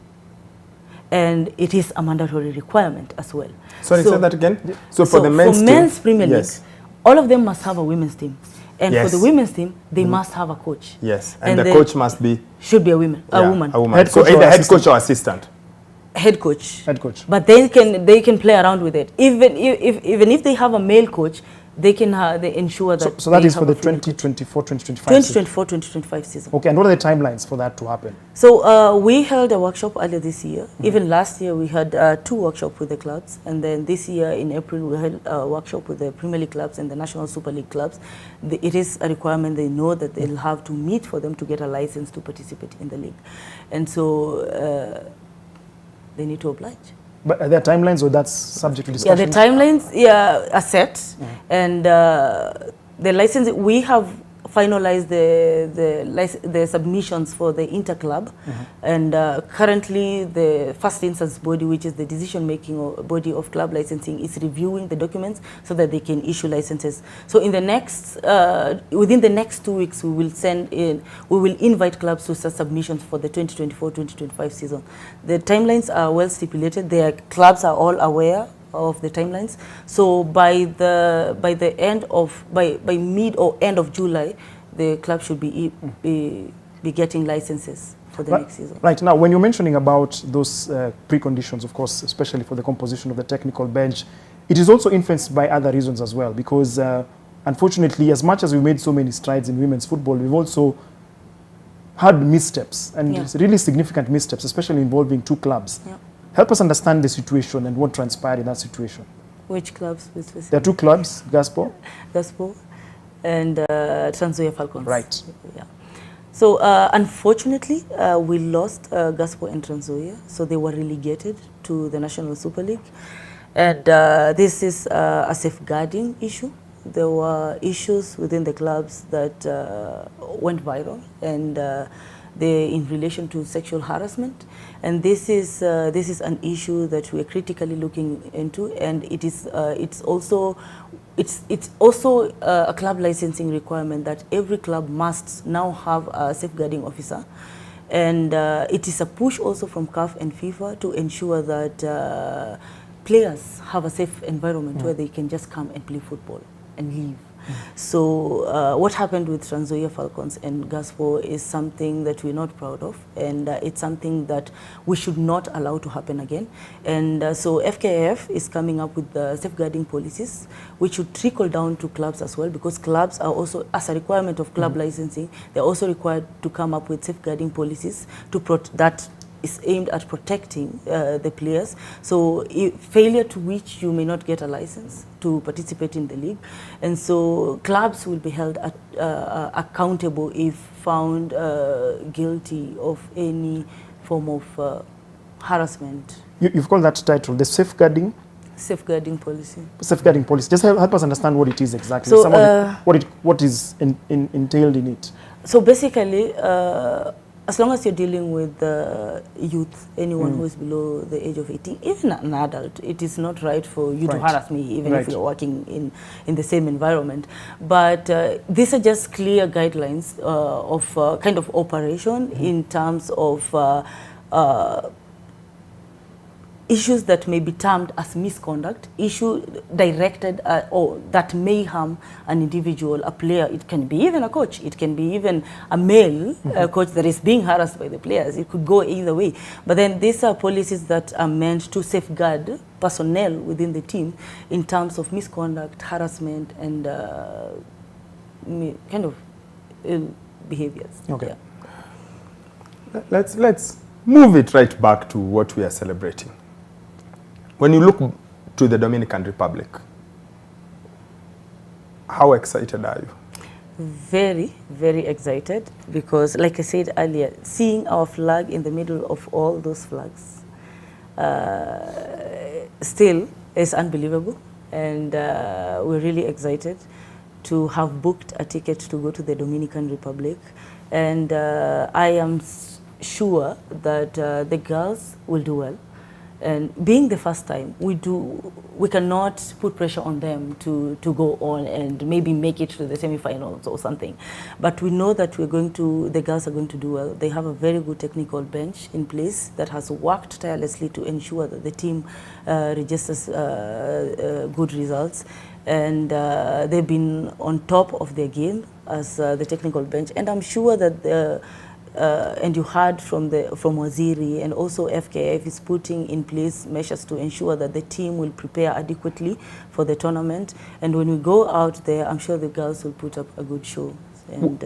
S16: And it is a mandatory requirement as well.
S15: Sorry, say that again? So for the
S16: men's Premier League, all of them must have a women's team. And for the women's team, they must have a coach.
S15: Yes, and the coach must be?
S16: Should be a woman.
S15: So either head coach or assistant?
S16: Head coach.
S8: Head coach.
S16: But they can play around with it. Even if they have a male coach, they can they ensure that.
S8: So that is for the 2024-2025
S16: 2024-2025 season.
S8: Okay, and what are the timelines for that to happen?
S16: So we held a workshop earlier this year. Even last year we had 2 workshops with the clubs, and then this year in April we held a workshop with the Premier League clubs and the National Super League clubs. It is a requirement. They know that they'll have to meet for them to get a license to participate in the league, and so they need to oblige.
S8: But are there timelines, or that's subject to discussion?
S16: Yeah, the timelines are set, and the license, we have finalized the submissions for the interclub, and currently the first instance body, which is the decision-making body of club licensing, is reviewing the documents so that they can issue licenses. So in the next, within the next 2 weeks, we will invite clubs to start submissions for the 2024-2025 season. The timelines are well stipulated. The clubs are all aware of the timelines. So by mid or end of July, the club should be getting licenses for the next season.
S8: Right. Now, when you're mentioning about those preconditions, of course, especially for the composition of the technical bench, it is also influenced by other reasons as well, because unfortunately, as much as we've made so many strides in women's football, we've also had missteps, and really significant missteps, especially involving 2 clubs. Help us understand the situation and what transpired in that situation.
S16: Which clubs?
S8: There are 2 clubs, Gaspo
S16: and Trans Nzoia Falcons.
S8: Right.
S16: Yeah. So unfortunately, we lost Gaspo and Trans Nzoia, so they were relegated to the National Super League. And this is a safeguarding issue. There were issues within the clubs that went viral, and they in relation to sexual harassment, and this is an issue that we are critically looking into, and it's also a club licensing requirement that every club must now have a safeguarding officer, and it is a push also from CAF and FIFA to ensure that players have a safe environment where they can just come and play football and leave. So what happened with Trans Nzoia Falcons and Gaspo is something that we're not proud of, and it's something that we should not allow to happen again. And so FKF is coming up with the safeguarding policies, which should trickle down to clubs as well, because clubs are also, as a requirement of club licensing, they're also required to come up with safeguarding policies that is aimed at protecting the players. So failure to which you may not get a license to participate in the league. And so clubs will be held accountable if found guilty of any form of harassment.
S8: You've called that title, the safeguarding
S16: policy.
S8: Safeguarding policy. Just help us understand what it is exactly.
S16: So,
S8: what is entailed in it.
S16: So basically, as long as you're dealing with youth, anyone who is below the age of 18, even an adult, it is not right for you to harass me, even if you're working in the same environment. But these are just clear guidelines of kind of operation in terms of issues that may be termed as misconduct, issue directed or that may harm an individual, a player. It can be even a coach. It can be even a male coach that is being harassed by the players. It could go either way. But then these are policies that are meant to safeguard personnel within the team in terms of misconduct, harassment, and kind of ill behaviors.
S15: Okay. Yeah. Let's move it right back to what we are celebrating. When you look to the Dominican Republic, how excited are you?
S16: Very, very excited, because like I said earlier, seeing our flag in the middle of all those flags still is unbelievable, and we're really excited to have booked a ticket to go to the Dominican Republic, and I am sure that the girls will do well. And being the first time, we cannot put pressure on them to go on and maybe make it to the semifinals or something. But we know that the girls are going to do well. They have a very good technical bench in place that has worked tirelessly to ensure that the team registers good results. And they've been on top of their game as the technical bench. And I'm sure that and you heard from Waziri, and also FKF is putting in place measures to ensure that the team will prepare adequately for the tournament. And when we go out there, I'm sure the girls will put up a good show. And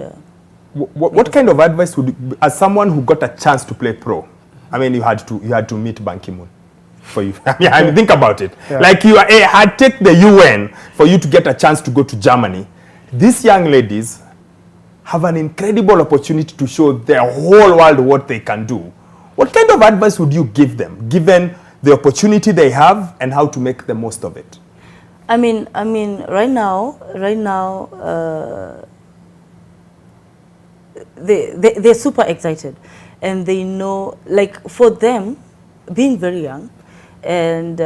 S15: what kind of advice would you, as someone who got a chance to play pro? I mean, you had to meet Ban Ki-moon for you. I mean, think about it.
S8: Yeah.
S15: Like you had take the UN for you to get a chance to go to Germany. These young ladies have an incredible opportunity to show the whole world what they can do. What kind of advice would you give them, given the opportunity they have and how to make the most of it?
S16: I mean, right now, they're super excited, and they know, like, for them, being very young and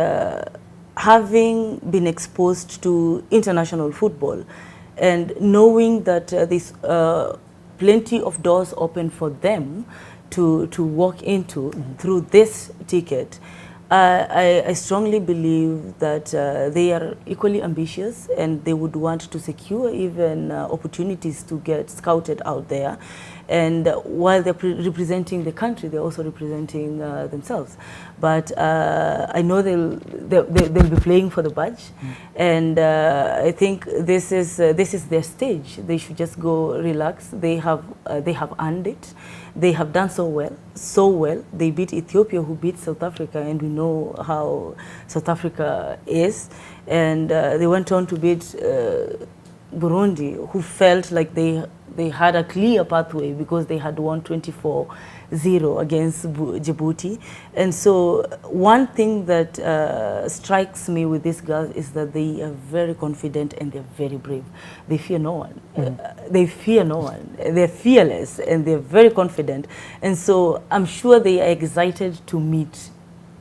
S16: having been exposed to international football and knowing that there's plenty of doors open for them to walk into through this ticket, I strongly believe that they are equally ambitious, and they would want to secure even opportunities to get scouted out there. And while they're representing the country, they're also representing themselves. But I know they'll be playing for the badge, and I think this is their stage. They should just go relax. They have earned it. They have done so well. They beat Ethiopia, who beat South Africa, and we know how South Africa is. And they went on to beat Burundi, who felt like they had a clear pathway because they had won 24-0 against Djibouti. And so one thing that strikes me with these girls is that they are very confident and they're very brave. They fear no one. They fear no one. They're fearless and they're very confident. And so I'm sure they are excited to meet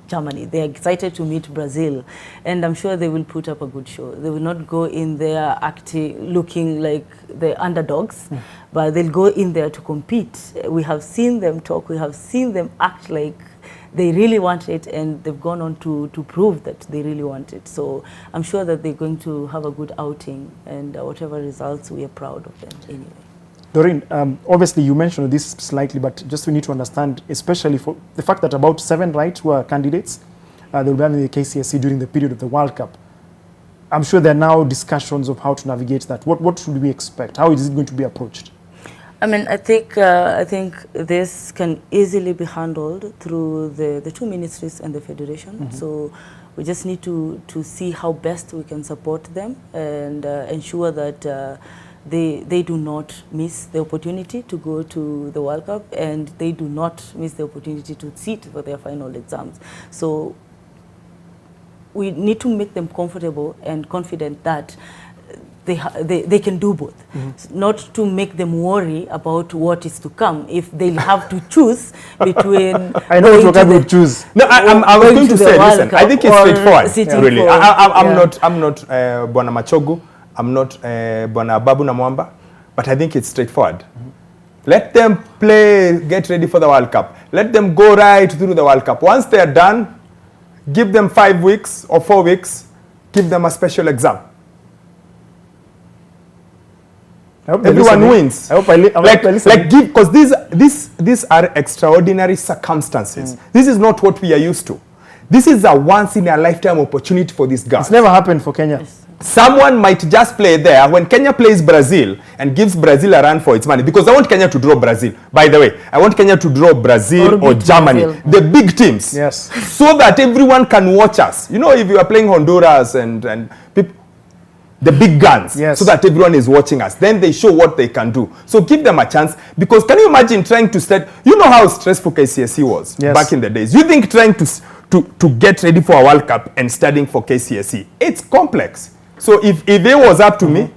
S16: Germany. They're excited to meet Brazil, and I'm sure they will put up a good show. They will not go in there looking like the underdogs, but they'll go in there to compete. We have seen them talk, we have seen them act like they really want it, and they've gone on to prove that they really want it. So I'm sure that they're going to have a good outing, and whatever results, we are proud of them anyway.
S8: Doreen, obviously you mentioned this slightly, but just we need to understand, especially for the fact that about 7, right, who are candidates, they will be having the KCSE during the period of the World Cup. I'm sure there are now discussions of how to navigate that. What should we expect? How is it going to be approached?
S16: I mean, I think this can easily be handled through the two ministries and the federation. So we just need to see how best we can support them and ensure that they do not miss the opportunity to go to the World Cup, and they do not miss the opportunity to sit for their final exams. So we need to make them comfortable and confident that they can do both. Not to make them worry about what is to come if they'll have to choose between
S8: I know what you're going to choose.
S15: No, I was going to say, listen, I think it's straightforward, really. I'm not Bwana Machogu, I'm not Bwana Babu Namwamba, but I think it's straightforward. Let them play, get ready for the World Cup. Let them go right through the World Cup. Once they're done, give them 5 weeks or 4 weeks, give them a special exam. Everyone wins. I hope because these are extraordinary circumstances. This is not what we are used to. This is a once in a lifetime opportunity for these girls.
S8: It's never happened for Kenya.
S15: Someone might just play there when Kenya plays Brazil and gives Brazil a run for its money, because I want Kenya to draw Brazil. By the way, I want Kenya to draw Brazil or Germany, the big teams, so that everyone can watch us. You know, if you are playing Honduras and people, the big guns, so that everyone is watching us, then they show what they can do. So give them a chance, because can you imagine trying to start, you know how stressful KCSE was back in the days. You think trying to get ready for a World Cup and studying for KCSE, it's complex. So if it was up to me,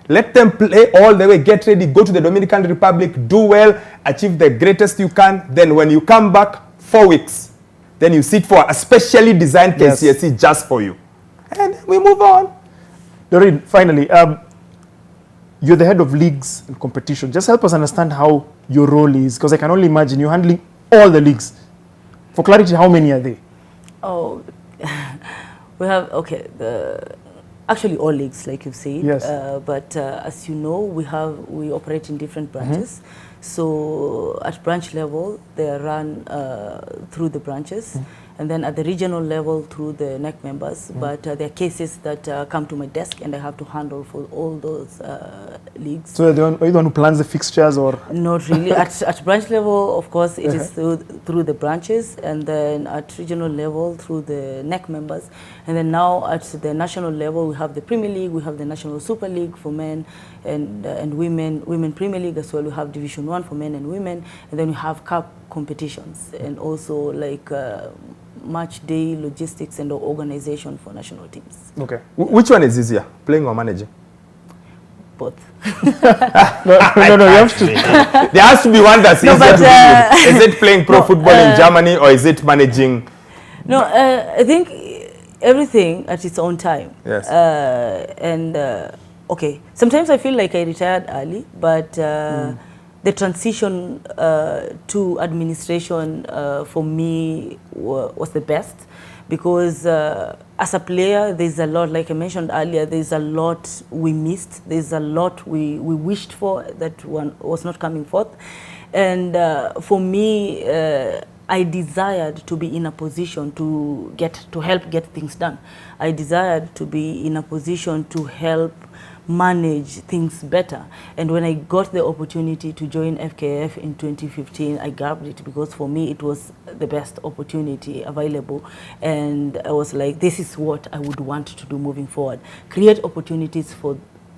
S15: let them play all the way, get ready, go to the Dominican Republic, do well, achieve the greatest you can. Then when you come back, 4 weeks, then you sit for a specially designed KCSE just for you. And we move on.
S8: Doreen, finally, you're the head of leagues and competition. Just help us understand how your role is, because I can only imagine you're handling all the leagues. For clarity, how many are they?
S16: Oh, we have, Actually, all leagues, like you've said.
S8: Yes.
S16: But as you know, we operate in different branches. So at branch level, they are run through the branches. And then at the regional level through the NEC members. But there are cases that come to my desk and I have to handle for all those leagues.
S8: So are you the one who plans the fixtures or?
S16: Not really. At branch level, of course, it is through the branches, and then at regional level through the NEC members. And then now at the national level, we have the Premier League, we have the National Super League for men and women Premier League as well. We have Division 1 for men and women, and then we have cup competitions and also like match day logistics and organization for national teams.
S15: Okay. Which one is easier, playing or managing?
S16: Both.
S8: No, you have to.
S15: There has to be one that's easier to do. Is it playing pro football in Germany or is it managing?
S16: No, I think everything at its own time.
S15: Yes.
S16: Okay, sometimes I feel like I retired early, but the transition to administration for me was the best, because as a player, there's a lot, like I mentioned earlier, there's a lot we missed, there's a lot we wished for that one was not coming forth. And for me, I desired to be in a position to help get things done. I desired to be in a position to help manage things better. And when I got the opportunity to join FKF in 2015, I grabbed it because for me it was the best opportunity available. And I was like, this is what I would want to do moving forward. Create opportunities for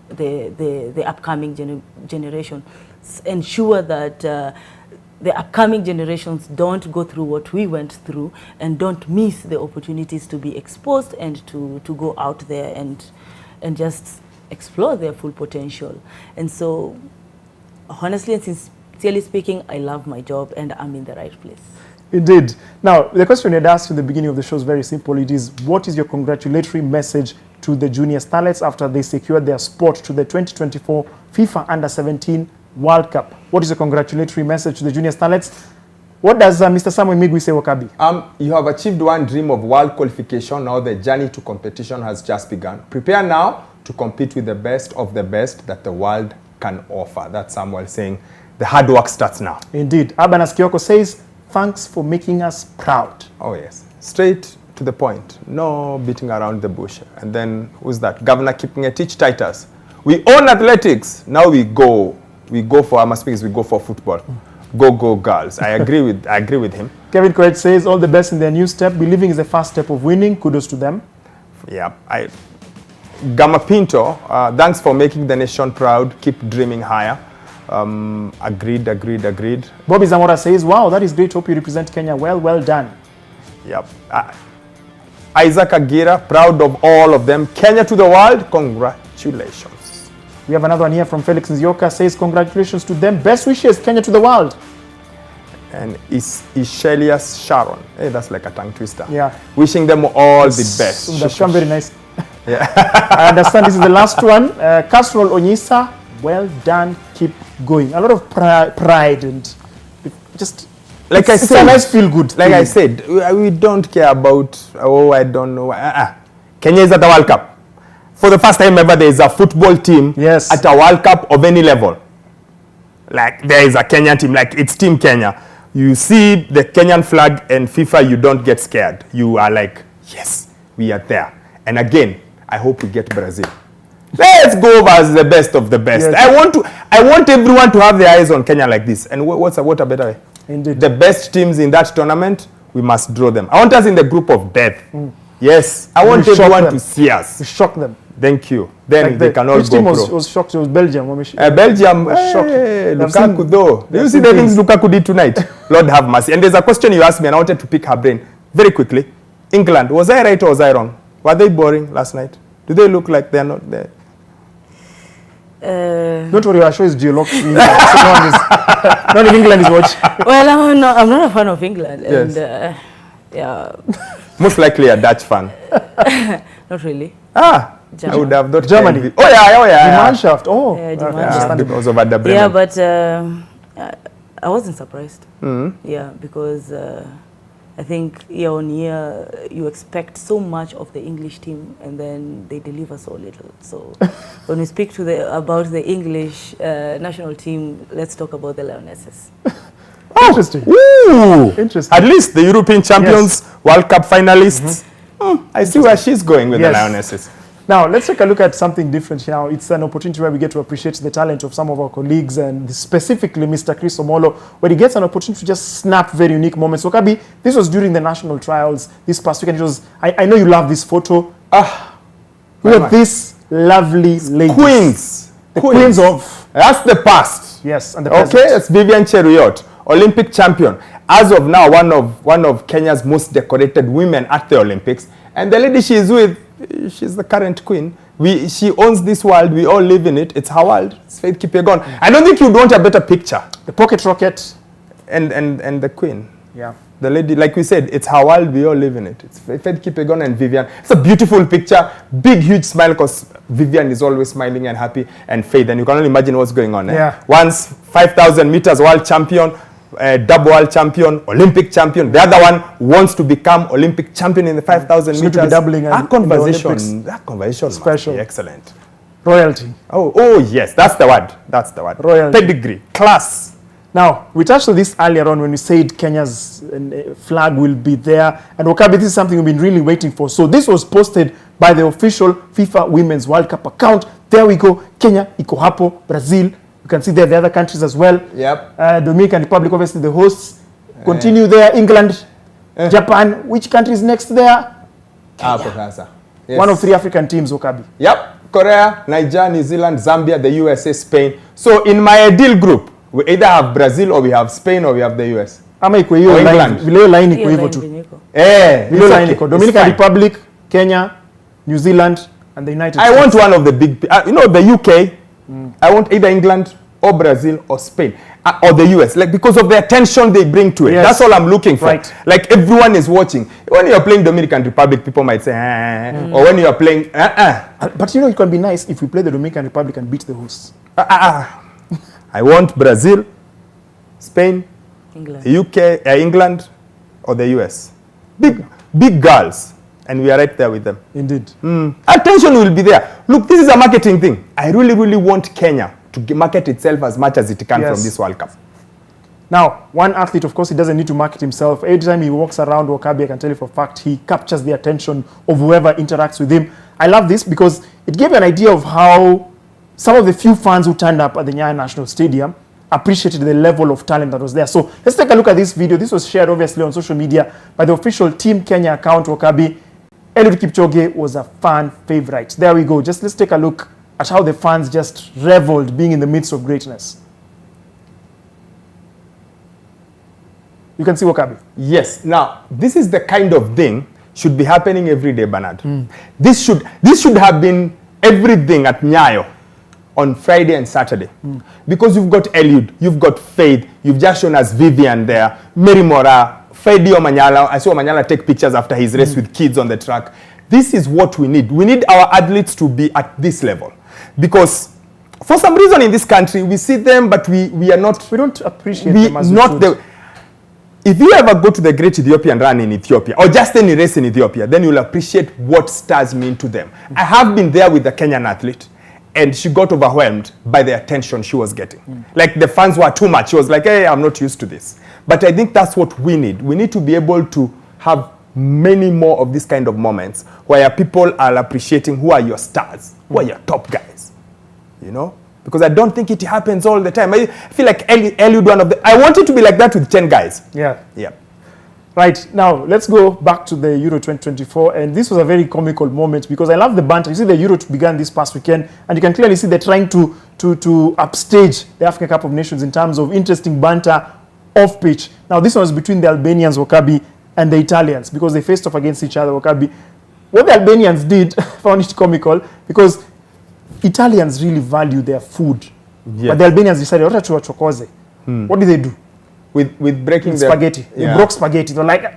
S16: the upcoming generation. Ensure that the upcoming generations don't go through what we went through and don't miss the opportunities to be exposed and to go out there and just explore their full potential. And so, honestly and sincerely speaking, I love my job and I'm in the right place.
S8: Indeed. Now, the question I had asked you at the beginning of the show is very simple. It is, what is your congratulatory message to the junior starlets after they secured their spot to the 2024 FIFA Under-17 World Cup? What is your congratulatory message to the junior starlets? What does Mr. Samuel Migwi say, Wakabi?
S15: You have achieved one dream of world qualification. Now the journey to competition has just begun. Prepare now to compete with the best of the best that the world can offer. That's Samuel saying the hard work starts now.
S8: Indeed. Abanas Kioko says, thanks for making us proud.
S15: Oh yes. Straight to the point. No beating around the bush. And then, who's that? Governor keeping a teach Titus. We own athletics. Now we go for, I must speak, we go for football. Go girls. I agree with him.
S8: Kevin Correct says, all the best in their new step. Believing is the first step of winning. Kudos to them.
S15: Yeah. Gama Pinto, thanks for making the nation proud. Keep dreaming higher. Agreed.
S8: Bobby Zamora says, wow, that is great. Hope you represent Kenya well. Well done.
S15: Yep. Isaac Agira, proud of all of them. Kenya to the world. Congratulations.
S8: We have another one here from Felix Nzioka, says, congratulations to them. Best wishes, Kenya to the world.
S15: And Ishelias Sharon. Hey, that's like a tongue twister.
S8: Yeah.
S15: Wishing them all the best.
S8: That's very nice.
S15: Yeah.
S8: I understand this is the last one. Casserole Onyisa, well done, keep going. A lot of pride and just,
S15: like I said,
S8: it's a nice feel good.
S15: Like I said, we don't care about, I don't know. Kenya is at the World Cup. For the first time ever, there is a football team at a World Cup of any level. Like there is a Kenyan team, like it's Team Kenya. You see the Kenyan flag and FIFA, you don't get scared. You are like, yes, we are there. And again, I hope we get Brazil. Let's go over as the best of the best. Yes. I want everyone to have their eyes on Kenya like this. And what a better way?
S8: Indeed.
S15: The best teams in that tournament, we must draw them. I want us in the group of death. Yes. I want everyone to see us.
S8: We shock them.
S15: Thank you. Then like they can all go pro.
S8: Which team was shocked? It was Belgium.
S15: Belgium. Hey, Lukaku though. Do you see the things Lukaku did tonight? Lord have mercy. And there's a question you asked me and I wanted to pick her brain very quickly. England. Was I right or was I wrong? Were they boring last night? Do they look like they're not there?
S8: Don't worry, our show is geological. So not in England is watching.
S16: Well, I'm not a fan of England.
S15: Yes.
S16: And, yeah.
S15: Most likely a Dutch fan.
S16: Not really.
S15: I would have thought
S8: Germany.
S15: Oh yeah.
S8: Die Mannschaft. Oh,
S16: yeah,
S15: because of Werder Bremen.
S16: Yeah, but I wasn't surprised. Yeah, because I think year on year you expect so much of the English team and then they deliver so little. So when we speak about the English national team, let's talk about the Lionesses.
S15: Oh, interesting. Ooh.
S8: Interesting.
S15: At least the European champions, World Cup finalists. I see where she's going with the Lionesses.
S8: Now, let's take a look at something different now. It's an opportunity where we get to appreciate the talent of some of our colleagues, and specifically Mr. Chris Omolo, where he gets an opportunity to just snap very unique moments. So, Kabi, this was during the national trials this past weekend. It was, I know you love this photo. Who are these lovely ladies?
S15: Queens.
S8: The queens of...
S15: That's the past.
S8: Yes, and the present.
S15: Okay, it's Vivian Cheruiyot, Olympic champion. As of now, one of Kenya's most decorated women at the Olympics. And the lady she is with, she's the current queen. She owns this world. We all live in it. It's her world. It's Faith Kipyegon. I don't think you'd want a better picture.
S8: The pocket rocket.
S15: And the queen.
S8: Yeah.
S15: The lady, like we said, it's her world. We all live in it. It's Faith Kipyegon and Vivian. It's a beautiful picture. Big, huge smile because Vivian is always smiling and happy. And Faith, and you can only imagine what's going on.
S8: Yeah.
S15: Once 5,000 meters world champion, double world champion, Olympic champion. The other one wants to become Olympic champion in the 5,000 meters.
S8: To be doubling
S15: that conversation
S8: special.
S15: Must be excellent.
S8: Royalty.
S15: Oh yes, that's the word. That's the word.
S8: Royalty.
S15: Pedigree, class.
S8: Now, we touched on this earlier on when we said Kenya's flag will be there. And Wakabi, this is something we've been really waiting for. So this was posted by the official FIFA Women's World Cup account. There we go. Kenya, iko hapo, Brazil. You can see there the other countries as well.
S15: Yep.
S8: Dominican Republic, obviously the hosts. Continue there. England, Japan. Which country is next there?
S15: Professor. Yes.
S8: One of 3 African teams, Wakabi.
S15: Yep. Korea, Nigeria, New Zealand, Zambia, the USA, Spain. So in my ideal group, we either have Brazil or we have Spain or we have the US.
S8: Ama iko hiyo line. Vile line iko hivyo tu. Vile line iko. Dominican Republic, Kenya, New Zealand, and the United States.
S15: I want one of the big, the UK. I want either England or Brazil or Spain or the US, like because of the attention they bring to it. Yes. That's all I'm looking for. Right. Like everyone is watching. When you're playing Dominican Republic, people might say, or when you're playing,
S8: But it can be nice if we play the Dominican Republic and beat the hosts.
S15: I want Brazil, Spain,
S16: England.
S15: UK, England, or the US. Big girls. And we are right there with them.
S8: Indeed.
S15: Attention will be there. Look, this is a marketing thing. I really, really want Kenya to market itself as much as it can from this World Cup.
S8: Now, one athlete, of course, he doesn't need to market himself. Every time he walks around Wakabi, I can tell you for a fact, he captures the attention of whoever interacts with him. I love this because it gave an idea of how some of the few fans who turned up at the Nyayo National Stadium appreciated the level of talent that was there. So let's take a look at this video. This was shared, obviously, on social media by the official Team Kenya account, Wakabi. Eliud Kipchoge was a fan favorite. There we go. Let's take a look at how the fans just reveled being in the midst of greatness. You can see Wakabi.
S15: Yes. Now, this is the kind of thing should be happening every day, Bernard. This should have been everything at Nyayo on Friday and Saturday. Because you've got Eliud, you've got Faith, you've just shown us Vivian there, Mary Mora, Freddy Omanyala. I saw Omanyala take pictures after his race with kids on the track. This is what we need. We need our athletes to be at this level. Because for some reason in this country, we see them, but we are not...
S8: We don't appreciate them as
S15: not the. If you ever go to the Great Ethiopian Run in Ethiopia, or just any race in Ethiopia, then you'll appreciate what stars mean to them. I have been there with a Kenyan athlete, and she got overwhelmed by the attention she was getting. Like the fans were too much. She was like, hey, I'm not used to this. But I think that's what we need. We need to be able to have many more of these kind of moments where people are appreciating who are your stars, who are your top guys, Because I don't think it happens all the time. I feel like Eliud, one of the... I want it to be like that with 10 guys.
S8: Yeah. Right, now let's go back to the Euro 2024, and this was a very comical moment because I love the banter. You see the Euro began this past weekend, and you can clearly see they're trying to upstage the African Cup of Nations in terms of interesting banter off pitch. Now this one was between the Albanians, Wakabi, and the Italians because they faced off against each other, Wakabi. What the Albanians did, found it comical because Italians really value their food. Yeah. But the Albanians decided, what did they do?
S15: With breaking
S8: spaghetti. They broke spaghetti. They're like,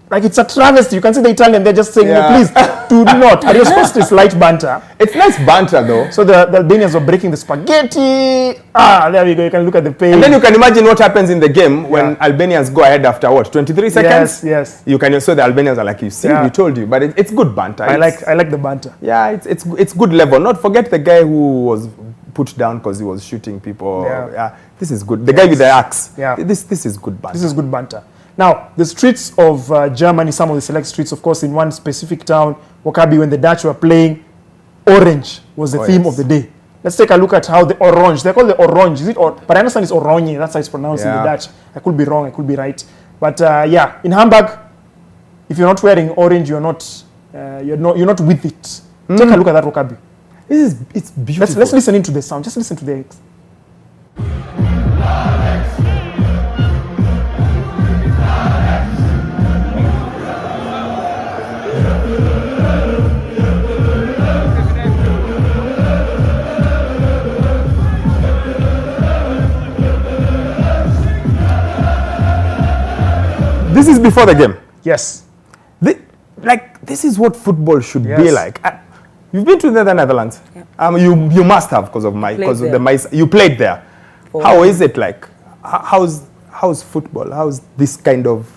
S8: Like it's a travesty. You can see the Italian, they're just saying, no, please, do not. And you're supposed to slight banter.
S15: It's nice banter though.
S8: So the Albanians were breaking the spaghetti. There we go. You can look at the page.
S15: And then you can imagine what happens in the game when Albanians go ahead after what, 23 seconds?
S8: Yes.
S15: You can so the Albanians are like, you see, we told you. But it's good banter.
S8: I like the banter.
S15: Yeah, it's good level. Not forget the guy who was put down because he was shooting people. Yeah, this is good. The guy with the axe.
S8: Yeah.
S15: This is good banter.
S8: This is good banter. Now, the streets of Germany, some of the select streets, of course, in one specific town, Wakabi, when the Dutch were playing, orange was the theme of the day. Let's take a look at how the orange, they call it orange, is it? But I understand it's orange, that's how it's pronounced in the Dutch. I could be wrong, I could be right. But in Hamburg, if you're not wearing orange, you're not with it. Take a look at that, Wakabi.
S15: It's beautiful.
S8: Let's listen into the sound. Just listen to the...
S15: This is before the game.
S8: Yes.
S15: This is what football should be like. You've been to the Netherlands. Yeah. You must have because of you played there. How is it like? How's football? How's this kind of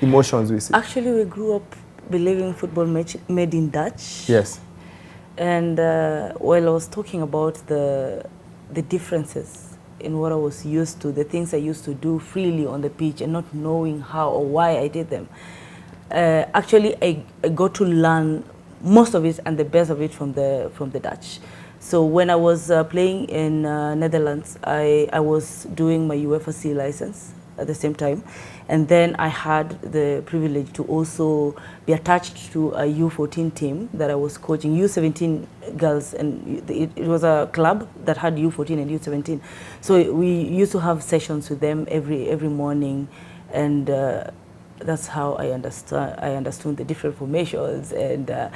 S15: emotions we see?
S16: Actually, we grew up believing football made in Dutch.
S15: Yes.
S16: And while I was talking about the differences in what I was used to, the things I used to do freely on the pitch and not knowing how or why I did them. Actually, I got to learn most of it and the best of it from the Dutch. So when I was playing in Netherlands, I was doing my UEFA C license at the same time. And then I had the privilege to also be attached to a U14 team that I was coaching, U17 girls, and it was a club that had U14 and U17. So we used to have sessions with them every morning, and that's how I understood the different formations and the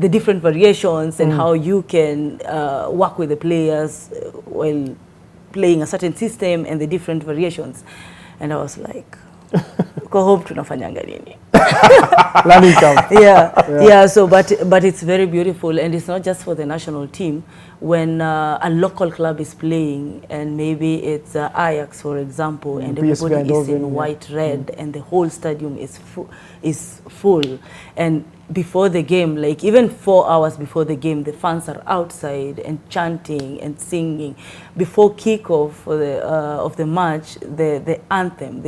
S16: different variations and how you can work with the players while playing a certain system and the different variations. And I was like, go home tunafanyanga nini.
S8: Learning camp.
S16: Yeah. So, but it's very beautiful, and it's not just for the national team. When a local club is playing, and maybe it's Ajax, for example, and everybody is in white, red, and the whole stadium is full, and before the game, like even 4 hours before the game, the fans are outside and chanting and singing. Before kickoff of the match, the anthem.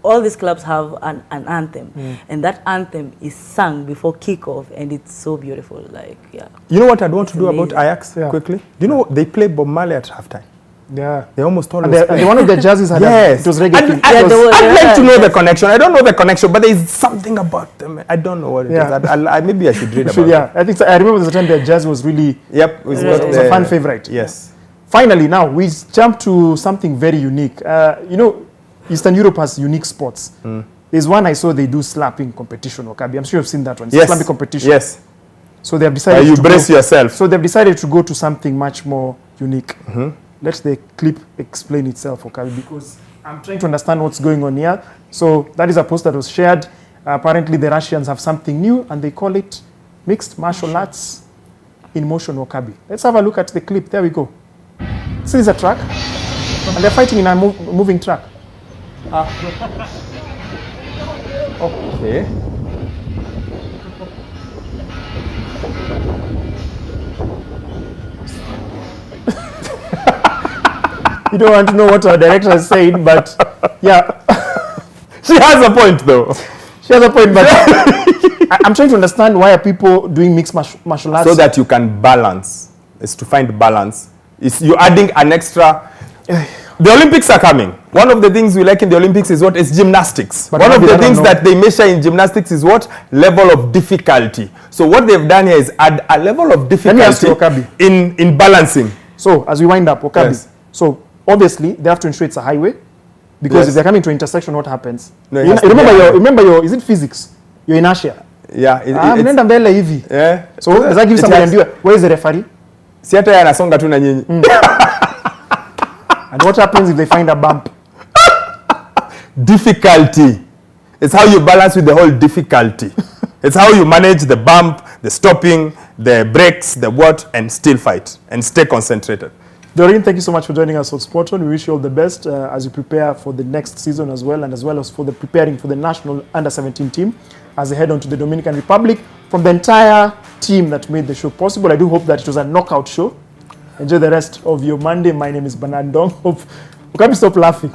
S16: All these clubs have an anthem, and that anthem is sung before kickoff, and it's so beautiful. Like, yeah.
S15: You know what I'd want to do about Ajax quickly? Do you know they play Bob Marley at halftime?
S8: Yeah.
S15: They almost always play.
S8: And one of their jerseys had it was reggae.
S15: I'd like to know the connection. I don't know the connection, but there is something about them. I don't know what it is. Maybe I should read about it.
S8: I remember the time their jersey was really
S15: it was
S8: a fan favorite.
S15: Yes.
S8: Finally, now we jump to something very unique. Eastern Europe has unique sports. There's one I saw they do slapping competition. Wakabi. I'm sure you've seen that one. It's a slapping competition.
S15: Yes.
S8: So they have decided
S15: you brace yourself.
S8: So they've decided to go to something much more unique. Let the clip explain itself, Wakabi, because I'm trying to understand what's going on here. So that is a post that was shared. Apparently the Russians have something new and they call it mixed martial arts in motion, Wakabi. Let's have a look at the clip. There we go. See, there's a track and they're fighting in a moving track.
S15: Okay.
S8: You don't want to know what our director is saying, but yeah.
S15: She has a point though.
S8: She has a point, but I'm trying to understand why are people doing mixed martial arts?
S15: So that you can balance. It's to find balance. You're adding an extra. The Olympics are coming. One of the things we like in the Olympics is what? It's gymnastics. But one of the things that they measure in gymnastics is what? Level of difficulty. So what they've done here is add a level of difficulty in balancing.
S8: So as we wind up, Wakabi, so obviously they have to ensure it's a highway, because if they're coming to intersection, what happens?
S15: No,
S8: remember your, is it physics? Your inertia.
S15: Yeah.
S8: Yeah. So does that give somebody where is the referee?
S15: And
S8: what happens if they find a bump?
S15: Difficulty. It's how you balance with the whole difficulty. It's how you manage the bump, the stopping, the brakes, the what, and still fight and stay concentrated.
S8: Doreen, thank you so much for joining us on Sport On. We wish you all the best as you prepare for the next season as well, and as well as for the preparing for the national under-17 team as they head on to the Dominican Republic. From the entire team that made the show possible, I do hope that it was a knockout show. Enjoy the rest of your Monday. My name is Bernard Dong. Hope you can't stop laughing.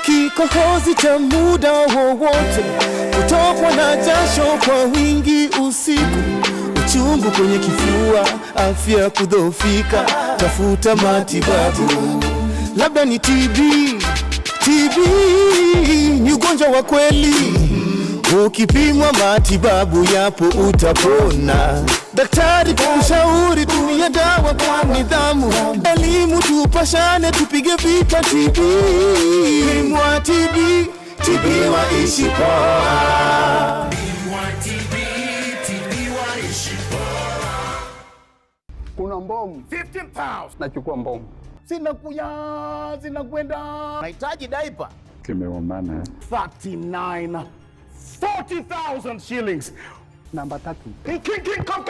S17: Kikohozi cha muda wowote, kutokwa na jasho kwa wingi usiku, uchungu kwenye kifua, afya kudhoofika, tafuta matibabu. Labda ni TB, ni ugonjwa wa kweli. Ukipimwa matibabu yapo utapona. Daktari kushauri tumia dawa kwa nidhamu. Elimu tupashane tupige vita TB. Pimwa TB, TB waishi poa.
S27: Kuna mbomu 15,000. Nachukua mbomu. Zinakwenda. Nahitaji diaper. Kimeumana. 39. 40,000 shillings. Namba 3. King Kong.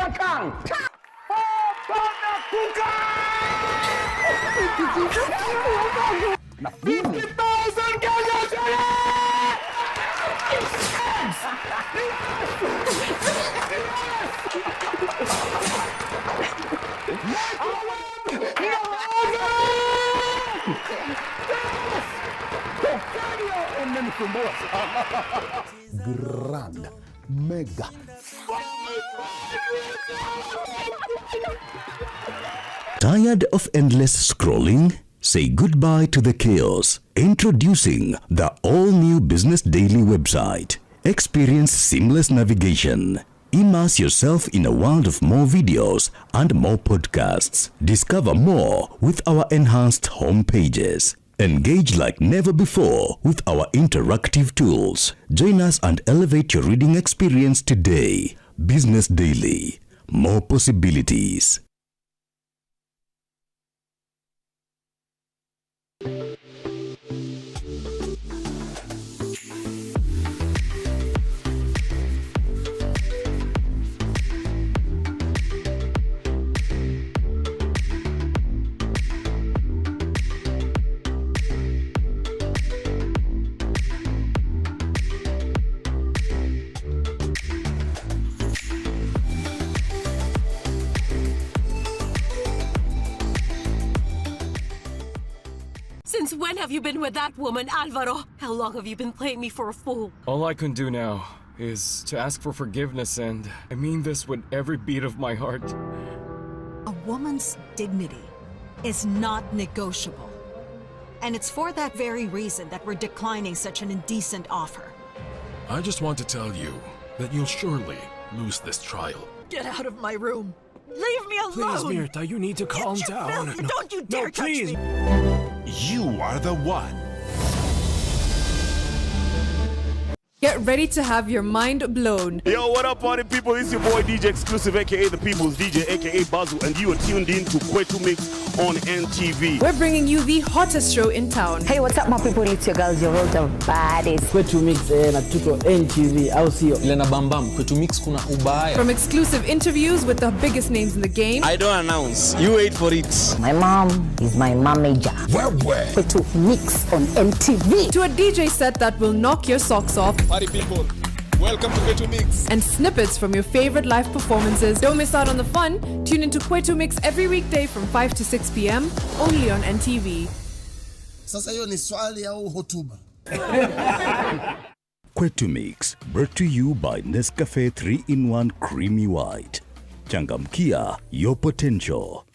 S27: Na 50,000 Kenya shillings. Grand, mega.
S18: Tired of endless scrolling? Say goodbye to the chaos. Introducing the all-new Business Daily website. Experience seamless navigation. Immerse yourself in a world of more videos and more podcasts. Discover more with our enhanced home pages. Engage like never before with our interactive tools. Join us and elevate your reading experience today. Business Daily. More possibilities.
S1: long have you been with that woman, Alvaro? How long have you been playing me for a fool?
S5: All I can do now is to ask for forgiveness, and I mean this with every beat of my heart.
S19: A woman's dignity is not negotiable. And it's for that very reason that we're declining such an indecent offer.
S3: I just want to tell you that you'll surely lose this trial.
S19: Get out of my room. Leave me alone.
S5: Please, Mirta, you need to calm down.
S19: Don't you dare touch
S5: please.
S19: me.
S27: You are the one.
S20: Get ready to have your mind blown.
S27: Yo, what up, party people? It's your boy DJ Exclusive, aka the People's DJ, aka Bazu, and you are tuned in to Kwetu Mix on NTV.
S20: We're bringing you the hottest show in town.
S24: Hey, what's up, my people? It's your girls, your world of baddest.
S25: Kwetu Mix na tuko NTV, au sio?
S26: Ilena Bambam, Kwetu Mix kuna ubaya.
S20: From exclusive interviews with the biggest names in the game.
S26: I don't announce, you wait for it.
S24: My mom is my manager.
S26: Where?
S24: Kwetu Mix on NTV.
S20: To a DJ set that will knock your socks off.
S26: Party people, welcome to Kwetu Mix.
S20: And snippets from your favorite live performances. Don't miss out on the fun. Tune into Kwetu Mix every weekday from 5 to 6 p.m. only on NTV.
S28: Sasa hiyo ni swali au hotuba?
S18: Kwetu Mix, brought to you by Nescafe 3-in-1 Creamy White. Changamkia your potential.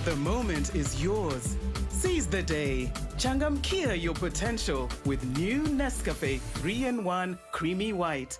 S29: The moment is yours. Seize the day. Changamkia your potential with new Nescafe 3-in-1 Creamy White.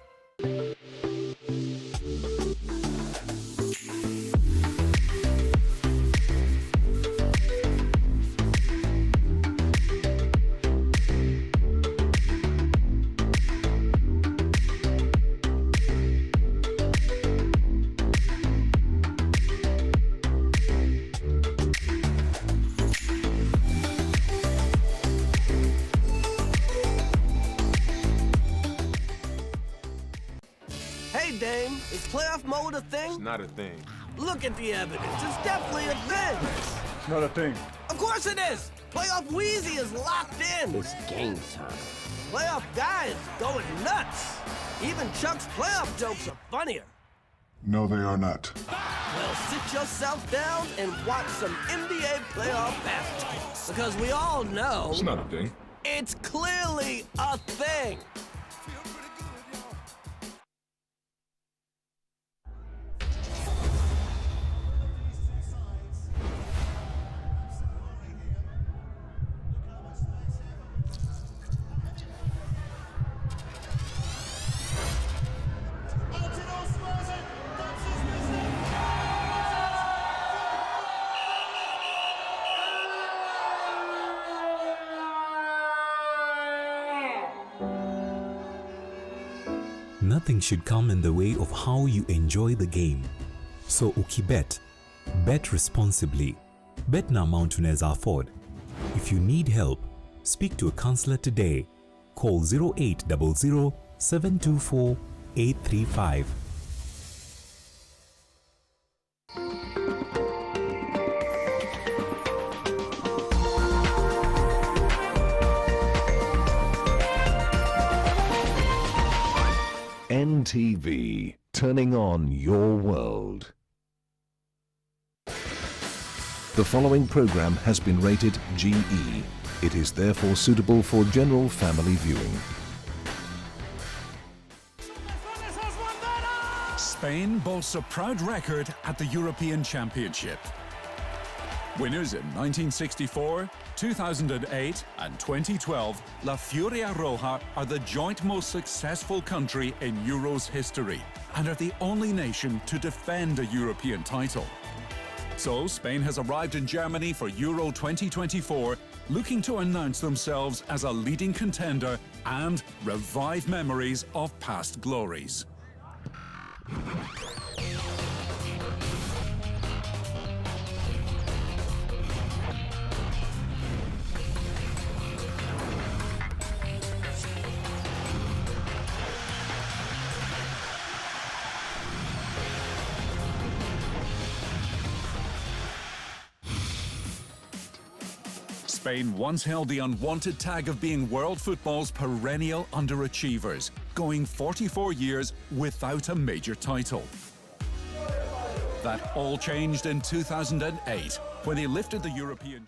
S30: Dame, is playoff mode a thing?
S31: It's not a thing.
S30: Look at the evidence. It's definitely a thing.
S31: It's not a thing.
S30: Of course it is. Playoff Wheezy is locked in.
S28: It's game time.
S30: Playoff Guy is going nuts. Even Chuck's playoff jokes are funnier.
S32: No, they are not.
S30: Well, sit yourself down and watch some NBA playoff basketball. Because we all know...
S31: It's not a thing.
S30: It's clearly a thing.
S23: Nothing should come in the way of how you enjoy the game. So ukibet, bet responsibly. Bet na amount unaweza afford. If you need help, speak to a counselor today. Call 0800 724 835.
S11: NTV, turning on your world. The following program has been rated GE. It is therefore suitable for general family viewing.
S33: Spain boasts a proud record at the European Championship. Winners in 1964, 2008 and 2012, La Furia Roja are the joint most successful country in Euros history and are the only nation to defend a European title. So Spain has arrived in Germany for Euro 2024, looking to announce themselves as a leading contender and revive memories of past glories. Spain once held the unwanted tag of being world football's perennial underachievers, going 44 years without a major title. That all changed in 2008, when they lifted the European...